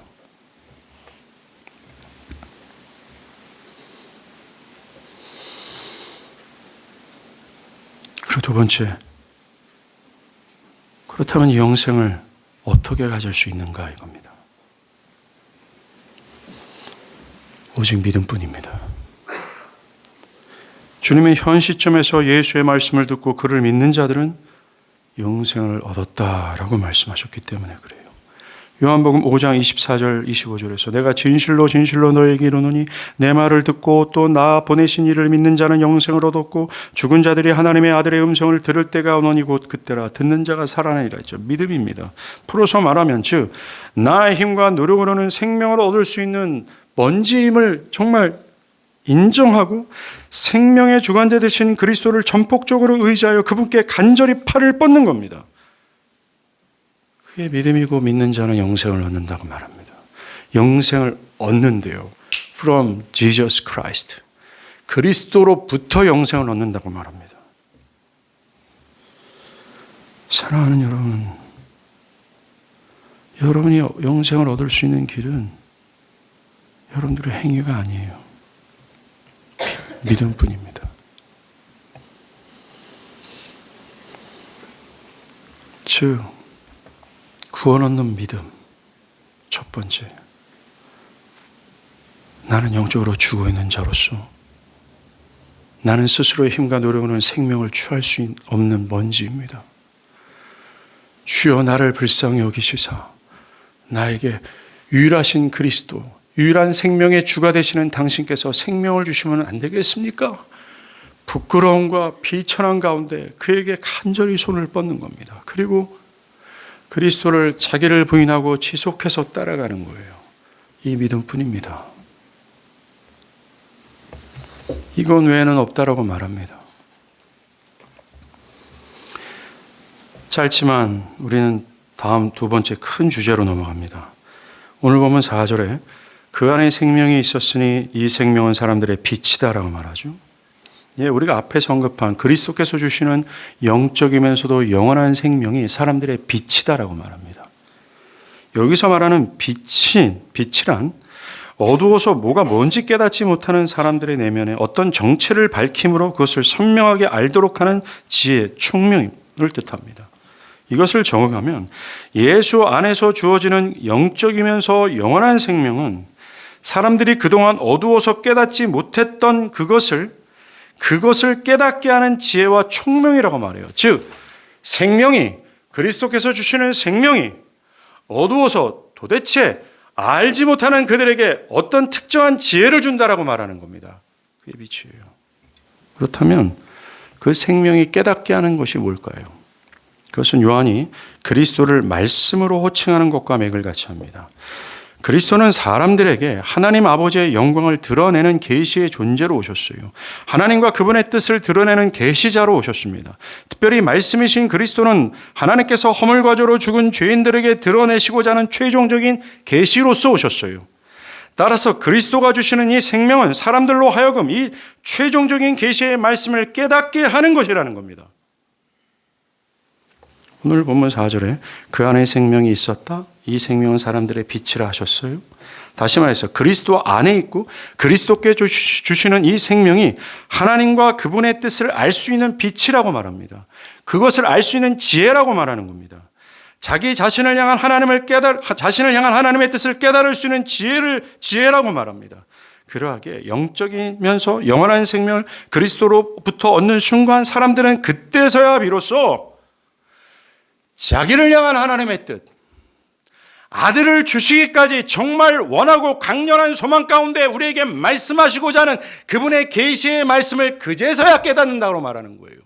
그리고 두 번째, 그렇다면 이 영생을 어떻게 가질 수 있는가 이겁니다. 오직 믿음뿐입니다. 주님의 현 시점에서 예수의 말씀을 듣고 그를 믿는 자들은 영생을 얻었다라고 말씀하셨기 때문에 그래요. 요한복음 5장 24절 25절에서 내가 진실로 너에게 이르노니 내 말을 듣고 또 나 보내신 이를 믿는 자는 영생을 얻었고 죽은 자들이 하나님의 아들의 음성을 들을 때가 오노니 곧 그때라. 듣는 자가 살아나리라 했죠. 믿음입니다. 풀어서 말하면 즉 나의 힘과 노력으로는 생명을 얻을 수 있는 먼지임을 정말 인정하고 생명의 주관자 되신 그리스도를 전폭적으로 의지하여 그분께 간절히 팔을 뻗는 겁니다. 그게 믿음이고 믿는 자는 영생을 얻는다고 말합니다. 영생을 얻는데요. From Jesus Christ. 그리스도로부터 영생을 얻는다고 말합니다. 사랑하는 여러분, 여러분이 영생을 얻을 수 있는 길은 여러분들의 행위가 아니에요. 믿음뿐입니다. 즉 구원 얻는 믿음. 첫 번째, 나는 영적으로 죽어있는 자로서 나는 스스로의 힘과 노력으로는 생명을 취할 수 없는 먼지입니다. 주여 나를 불쌍히 여기시사 나에게 유일하신 그리스도, 유일한 생명의 주가 되시는 당신께서 생명을 주시면 안 되겠습니까? 부끄러움과 비천한 가운데 그에게 간절히 손을 뻗는 겁니다. 그리고 그리스도를 자기를 부인하고 지속해서 따라가는 거예요. 이 믿음뿐입니다. 이건 외에는 없다라고 말합니다. 짧지만 우리는 다음 두 번째 큰 주제로 넘어갑니다. 오늘 보면 4절에 그 안에 생명이 있었으니 이 생명은 사람들의 빛이다라고 말하죠. 예, 우리가 앞에서 언급한 그리스도께서 주시는 영적이면서도 영원한 생명이 사람들의 빛이다라고 말합니다. 여기서 말하는 빛이란 어두워서 뭐가 뭔지 깨닫지 못하는 사람들의 내면에 어떤 정체를 밝힘으로 그것을 선명하게 알도록 하는 지혜, 총명을 뜻합니다. 이것을 정의하면 예수 안에서 주어지는 영적이면서 영원한 생명은 사람들이 그동안 어두워서 깨닫지 못했던 그것을 깨닫게 하는 지혜와 총명이라고 말해요. 즉 생명이, 그리스도께서 주시는 생명이 어두워서 도대체 알지 못하는 그들에게 어떤 특정한 지혜를 준다라고 말하는 겁니다. 그게 빛이에요. 그렇다면 그 생명이 깨닫게 하는 것이 뭘까요? 그것은 요한이 그리스도를 말씀으로 호칭하는 것과 맥을 같이 합니다. 그리스도는 사람들에게 하나님 아버지의 영광을 드러내는 계시의 존재로 오셨어요. 하나님과 그분의 뜻을 드러내는 계시자로 오셨습니다. 특별히 말씀이신 그리스도는 하나님께서 허물과 죄로 죽은 죄인들에게 드러내시고자 하는 최종적인 계시로서 오셨어요. 따라서 그리스도가 주시는 이 생명은 사람들로 하여금 이 최종적인 계시의 말씀을 깨닫게 하는 것이라는 겁니다. 오늘 본문 4절에 그 안에 생명이 있었다. 이 생명은 사람들의 빛이라 하셨어요. 다시 말해서 그리스도 안에 있고 그리스도께 주시는 이 생명이 하나님과 그분의 뜻을 알 수 있는 빛이라고 말합니다. 그것을 알 수 있는 지혜라고 말하는 겁니다. 자기 자신을 향한 자신을 향한 하나님의 뜻을 깨달을 수 있는 지혜라고 말합니다. 그러하게 영적이면서 영원한 생명을 그리스도로부터 얻는 순간 사람들은 그때서야 비로소 자기를 향한 하나님의 뜻, 아들을 주시기까지 정말 원하고 강렬한 소망 가운데 우리에게 말씀하시고자 하는 그분의 계시의 말씀을 그제서야 깨닫는다고 말하는 거예요.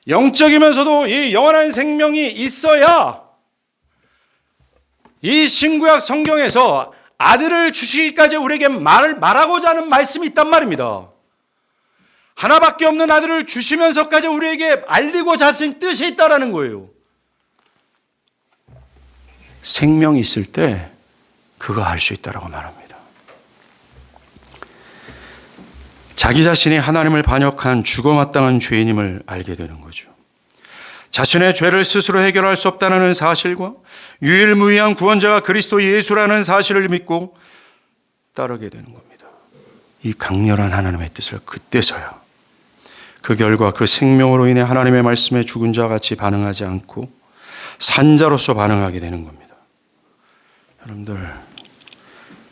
영적이면서도 이 영원한 생명이 있어야 이 신구약 성경에서 아들을 주시기까지 우리에게 말하고자 하는 말씀이 있단 말입니다. 하나밖에 없는 아들을 주시면서까지 우리에게 알리고자 하신 뜻이 있다라는 거예요. 생명이 있을 때 그거 알 수 있다라고 말합니다. 자기 자신이 하나님을 반역한 죽어마땅한 죄인임을 알게 되는 거죠. 자신의 죄를 스스로 해결할 수 없다는 사실과 유일무이한 구원자가 그리스도 예수라는 사실을 믿고 따르게 되는 겁니다. 이 강렬한 하나님의 뜻을 그때서야 그 결과 그 생명으로 인해 하나님의 말씀에 죽은 자와 같이 반응하지 않고 산자로서 반응하게 되는 겁니다. 여러분들,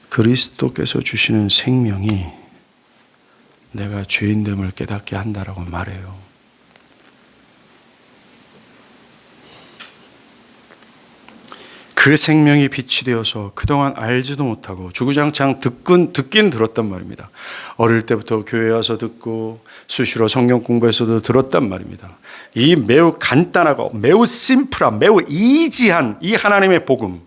그리스도께서 주시는 생명이 내가 죄인됨을 깨닫게 한다라고 말해요. 그 생명이 빛이 되어서 그동안 알지도 못하고 주구장창 듣긴 들었단 말입니다. 어릴 때부터 교회에 와서 듣고 수시로 성경 공부에서도 들었단 말입니다. 이 매우 간단하고 매우 심플한 매우 이지한 이 하나님의 복음,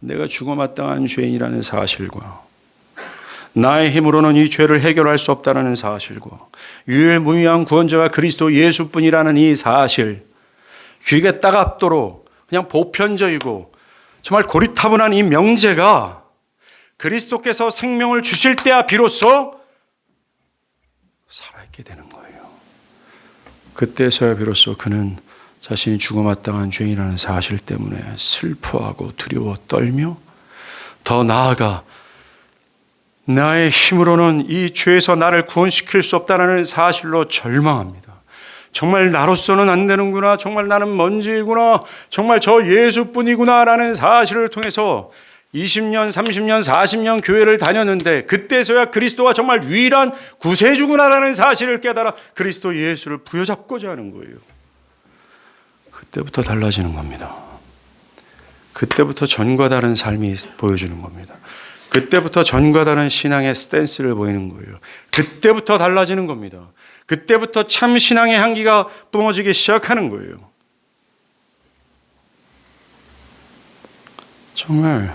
내가 죽어마땅한 죄인이라는 사실과 나의 힘으로는 이 죄를 해결할 수 없다는 사실과 유일무이한 구원자가 그리스도 예수뿐이라는 이 사실, 귀에 따갑도록 그냥 보편적이고 정말 고리타분한 이 명제가 그리스도께서 생명을 주실 때야 비로소 살아있게 되는 거예요. 그때서야 비로소 그는 자신이 죽어마땅한 죄인이라는 사실 때문에 슬퍼하고 두려워 떨며 더 나아가 나의 힘으로는 이 죄에서 나를 구원시킬 수 없다는 사실로 절망합니다. 정말 나로서는 안 되는구나. 정말 나는 먼지이구나. 정말 저 예수뿐이구나 라는 사실을 통해서 20년, 30년, 40년 교회를 다녔는데 그때서야 그리스도가 정말 유일한 구세주구나라는 사실을 깨달아 그리스도 예수를 부여잡고자 하는 거예요. 그때부터 달라지는 겁니다. 그때부터 전과 다른 삶이 보여주는 겁니다. 그때부터 전과 다른 신앙의 스탠스를 보이는 거예요. 그때부터 달라지는 겁니다. 그때부터 참 신앙의 향기가 뿜어지기 시작하는 거예요. 정말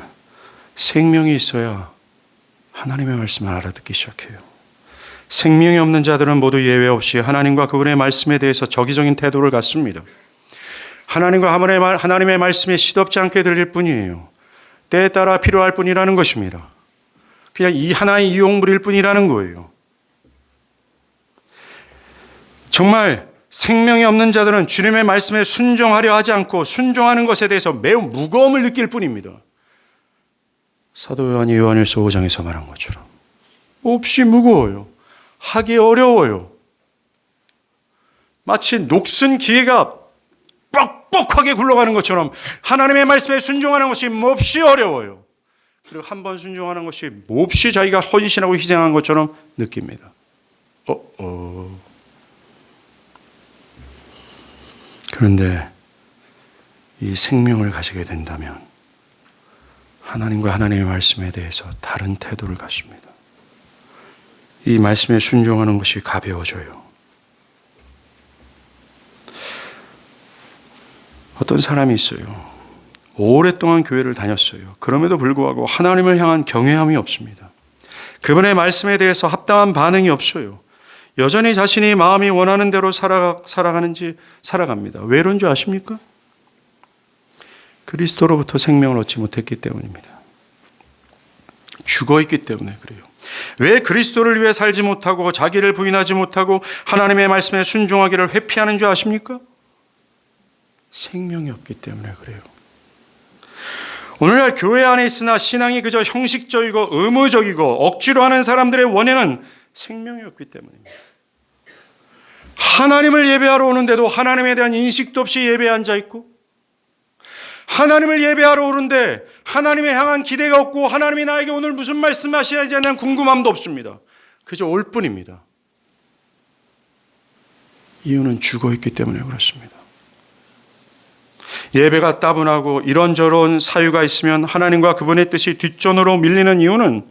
생명이 있어야 하나님의 말씀을 알아듣기 시작해요. 생명이 없는 자들은 모두 예외 없이 하나님과 그분의 말씀에 대해서 적의적인 태도를 갖습니다. 하나님과 하나님의 말씀이 시덥지 않게 들릴 뿐이에요. 때에 따라 필요할 뿐이라는 것입니다. 그냥 이 하나의 이용물일 뿐이라는 거예요. 정말 생명이 없는 자들은 주님의 말씀에 순종하려 하지 않고 순종하는 것에 대해서 매우 무거움을 느낄 뿐입니다. 사도 요한이 요한일서 5장에서 말한 것처럼 몹시 무거워요. 하기 어려워요. 마치 녹슨 기계가 뻑뻑하게 굴러가는 것처럼 하나님의 말씀에 순종하는 것이 몹시 어려워요. 그리고 한 번 순종하는 것이 몹시 자기가 헌신하고 희생한 것처럼 느낍니다. 그런데 이 생명을 가지게 된다면 하나님과 하나님의 말씀에 대해서 다른 태도를 갖습니다. 이 말씀에 순종하는 것이 가벼워져요. 어떤 사람이 있어요. 오랫동안 교회를 다녔어요. 그럼에도 불구하고 하나님을 향한 경외함이 없습니다. 그분의 말씀에 대해서 합당한 반응이 없어요. 여전히 자신이 마음이 원하는 대로 살아갑니다. 왜 그런 줄 아십니까? 그리스도로부터 생명을 얻지 못했기 때문입니다. 죽어있기 때문에 그래요. 왜 그리스도를 위해 살지 못하고 자기를 부인하지 못하고 하나님의 말씀에 순종하기를 회피하는 줄 아십니까? 생명이 없기 때문에 그래요. 오늘날 교회 안에 있으나 신앙이 그저 형식적이고 의무적이고 억지로 하는 사람들의 원인은 생명이 없기 때문입니다. 하나님을 예배하러 오는데도 하나님에 대한 인식도 없이 예배에 앉아 있고, 하나님을 예배하러 오는데 하나님에 향한 기대가 없고 하나님이 나에게 오늘 무슨 말씀하시는지 대한 궁금함도 없습니다. 그저 올 뿐입니다. 이유는 죽어있기 때문에 그렇습니다. 예배가 따분하고 이런저런 사유가 있으면 하나님과 그분의 뜻이 뒷전으로 밀리는 이유는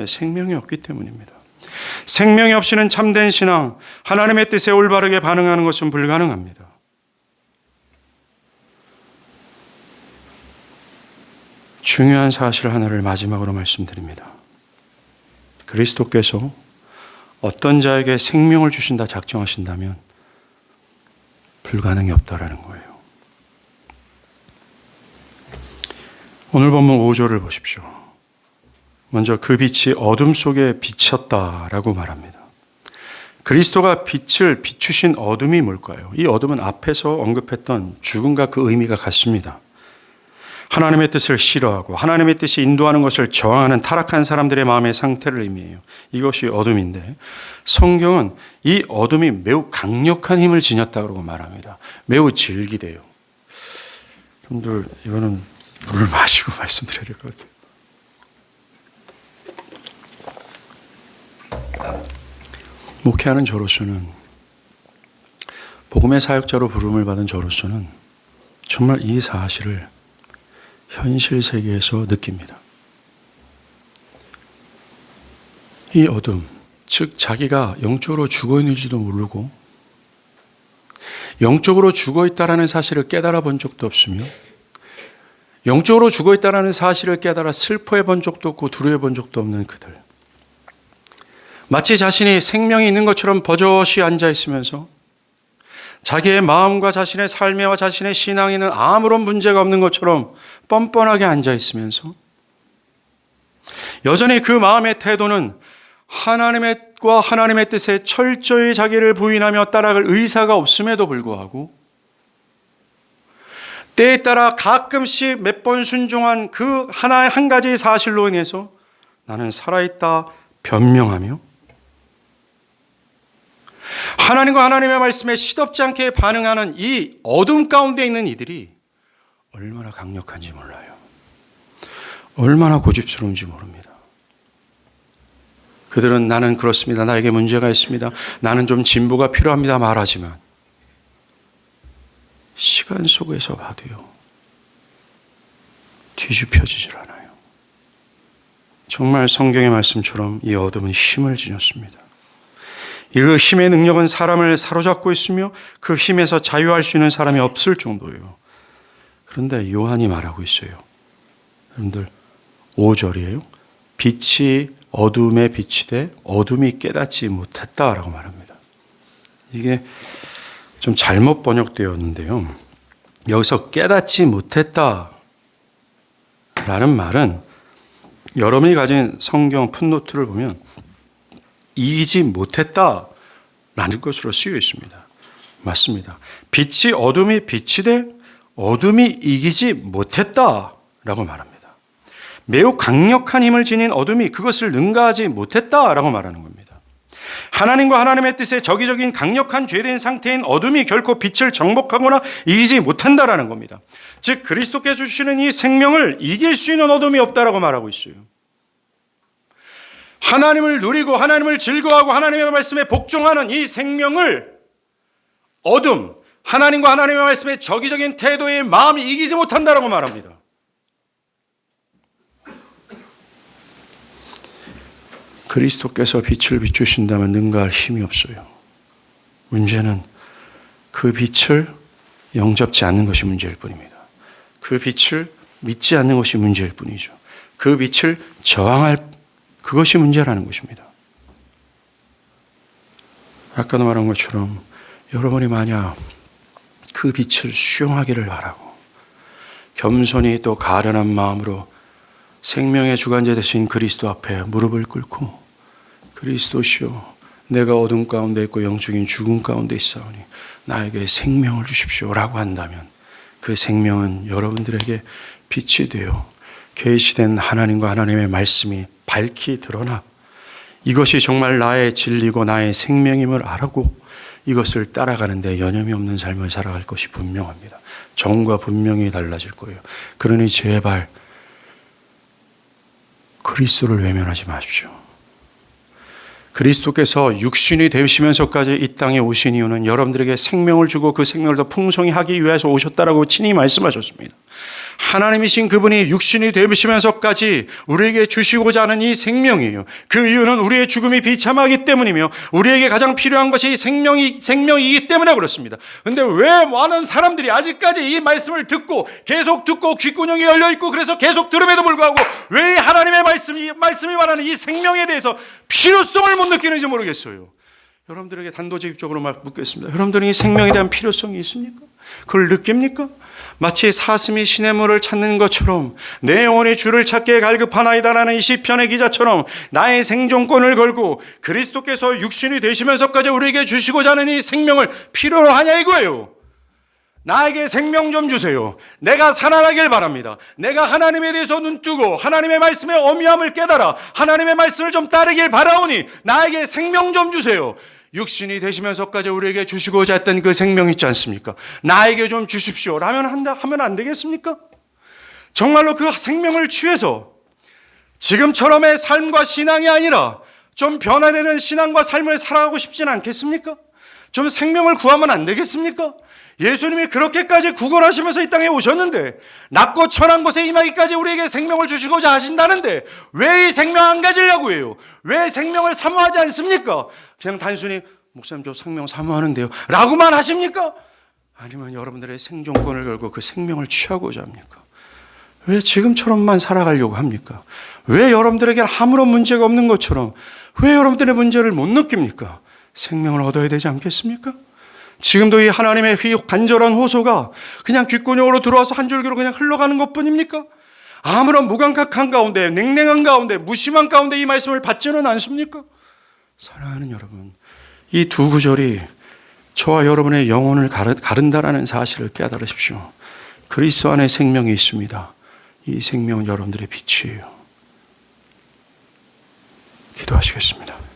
생명이 없기 때문입니다. 생명이 없이는 참된 신앙, 하나님의 뜻에 올바르게 반응하는 것은 불가능합니다. 중요한 사실 하나를 마지막으로 말씀드립니다. 그리스도께서 어떤 자에게 생명을 주신다 작정하신다면 불가능이 없다라는 거예요. 오늘 본문 5절을 보십시오. 먼저 그 빛이 어둠 속에 비쳤다라고 말합니다. 그리스도가 빛을 비추신 어둠이 뭘까요? 이 어둠은 앞에서 언급했던 죽음과 그 의미가 같습니다. 하나님의 뜻을 싫어하고 하나님의 뜻이 인도하는 것을 저항하는 타락한 사람들의 마음의 상태를 의미해요. 이것이 어둠인데 성경은 이 어둠이 매우 강력한 힘을 지녔다고 말합니다. 매우 질기대요. 여러분들 이거는 물을 마시고 말씀드려야 될 것 같아요. 목회하는 저로서는, 복음의 사역자로 부름을 받은 저로서는 정말 이 사실을 현실 세계에서 느낍니다. 이 어둠, 즉 자기가 영적으로 죽어 있는지도 모르고 영적으로 죽어 있다라는 사실을 깨달아 본 적도 없으며 영적으로 죽어 있다라는 사실을 깨달아 슬퍼해 본 적도 없고 두려워 본 적도 없는 그들. 마치 자신이 생명이 있는 것처럼 버젓이 앉아 있으면서 자기의 마음과 자신의 삶과 자신의 신앙에는 아무런 문제가 없는 것처럼 뻔뻔하게 앉아 있으면서 여전히 그 마음의 태도는 하나님의 뜻에 철저히 자기를 부인하며 따라갈 의사가 없음에도 불구하고 때에 따라 가끔씩 몇 번 순종한 그 한 가지 사실로 인해서 나는 살아있다 변명하며 하나님과 하나님의 말씀에 시덥지 않게 반응하는 이 어둠 가운데 있는 이들이 얼마나 강력한지 몰라요. 얼마나 고집스러운지 모릅니다. 그들은 나는 그렇습니다. 나에게 문제가 있습니다. 나는 좀 진보가 필요합니다. 말하지만 시간 속에서 봐도요. 뒤집혀지질 않아요. 정말 성경의 말씀처럼 이 어둠은 힘을 지녔습니다. 이 힘의 능력은 사람을 사로잡고 있으며 그 힘에서 자유할 수 있는 사람이 없을 정도예요. 그런데 요한이 말하고 있어요. 여러분들 5절이에요. 빛이 어둠에 비치되 어둠이 깨닫지 못했다라고 말합니다. 이게 좀 잘못 번역되었는데요. 여기서 깨닫지 못했다라는 말은 여러분이 가진 성경 풋노트를 보면 이기지 못했다라는 것으로 쓰여 있습니다. 맞습니다. 빛이 어둠이 비치되 어둠이 이기지 못했다라고 말합니다. 매우 강력한 힘을 지닌 어둠이 그것을 능가하지 못했다라고 말하는 겁니다. 하나님과 하나님의 뜻에 적이적인 강력한 죄된 상태인 어둠이 결코 빛을 정복하거나 이기지 못한다라는 겁니다. 즉 그리스도께서 주시는 이 생명을 이길 수 있는 어둠이 없다라고 말하고 있어요. 하나님을 누리고 하나님을 즐거워하고 하나님의 말씀에 복종하는 이 생명을 어둠, 하나님과 하나님의 말씀에 적이적인 태도의 마음이 이기지 못한다라고 말합니다. 그리스도께서 빛을 비추신다면 능가할 힘이 없어요. 문제는 그 빛을 영접지 않는 것이 문제일 뿐입니다. 그 빛을 믿지 않는 것이 문제일 뿐이죠. 그 빛을 저항할 그것이 문제라는 것입니다. 아까도 말한 것처럼 여러분이 만약 그 빛을 수용하기를 바라고 겸손히 또 가련한 마음으로 생명의 주관자 되신 그리스도 앞에 무릎을 꿇고 그리스도시여 내가 어둠 가운데 있고 영적인 죽음 가운데 있사오니 나에게 생명을 주십시오 라고 한다면 그 생명은 여러분들에게 빛이 되어 계시된 하나님과 하나님의 말씀이 밝히 드러나 이것이 정말 나의 진리고 나의 생명임을 알고 이것을 따라가는 데 여념이 없는 삶을 살아갈 것이 분명합니다. 정과 분명히 달라질 거예요. 그러니 제발 그리스도를 외면하지 마십시오. 그리스도께서 육신이 되시면서까지 이 땅에 오신 이유는 여러분들에게 생명을 주고 그 생명을 더 풍성히 하기 위해서 오셨다라고 친히 말씀하셨습니다. 하나님이신 그분이 육신이 되시면서까지 우리에게 주시고자 하는 이 생명이에요. 그 이유는 우리의 죽음이 비참하기 때문이며 우리에게 가장 필요한 것이 생명이기 때문에 그렇습니다. 그런데 왜 많은 사람들이 아직까지 이 말씀을 계속 듣고 귓구녕이 열려있고 그래서 계속 들음에도 불구하고 왜 하나님의 말씀이 말하는 이 생명에 대해서 필요성을 못 느끼는지 모르겠어요. 여러분들에게 단도직입적으로 묻겠습니다. 여러분들은 이 생명에 대한 필요성이 있습니까? 그걸 느낍니까? 마치 사슴이 시냇물을 찾는 것처럼 내 영혼이 주를 찾기에 갈급하나이다라는 이 시편의 기자처럼 나의 생존권을 걸고 그리스도께서 육신이 되시면서까지 우리에게 주시고자 하는 이 생명을 필요로 하냐 이거예요. 나에게 생명 좀 주세요. 내가 살아나길 바랍니다. 내가 하나님에 대해서 눈뜨고 하나님의 말씀의 어미함을 깨달아 하나님의 말씀을 좀 따르길 바라오니 나에게 생명 좀 주세요. 육신이 되시면서까지 우리에게 주시고자 했던 그 생명 있지 않습니까? 나에게 좀 주십시오 하면 안 되겠습니까? 정말로 그 생명을 취해서 지금처럼의 삶과 신앙이 아니라 좀 변화되는 신앙과 삶을 살아가고 싶지는 않겠습니까? 좀 생명을 구하면 안 되겠습니까? 예수님이 그렇게까지 구걸하시면서 이 땅에 오셨는데 낮고 천한 곳에 임하기까지 우리에게 생명을 주시고자 하신다는데 왜 이 생명 안 가지려고 해요? 왜 생명을 사모하지 않습니까? 그냥 단순히 목사님 저 생명 사모하는데요 라고만 하십니까? 아니면 여러분들의 생존권을 걸고 그 생명을 취하고자 합니까? 왜 지금처럼만 살아가려고 합니까? 왜 여러분들에게 아무런 문제가 없는 것처럼 왜 여러분들의 문제를 못 느낍니까? 생명을 얻어야 되지 않겠습니까? 지금도 이 하나님의 간절한 호소가 그냥 귓구녕으로 들어와서 한 줄기로 그냥 흘러가는 것뿐입니까? 아무런 무감각한 가운데 냉랭한 가운데 무심한 가운데 이 말씀을 받지는 않습니까? 사랑하는 여러분, 이 두 구절이 저와 여러분의 영혼을 가른다라는 사실을 깨달으십시오. 그리스도 안에 생명이 있습니다. 이 생명은 여러분들의 빛이에요. 기도하시겠습니다.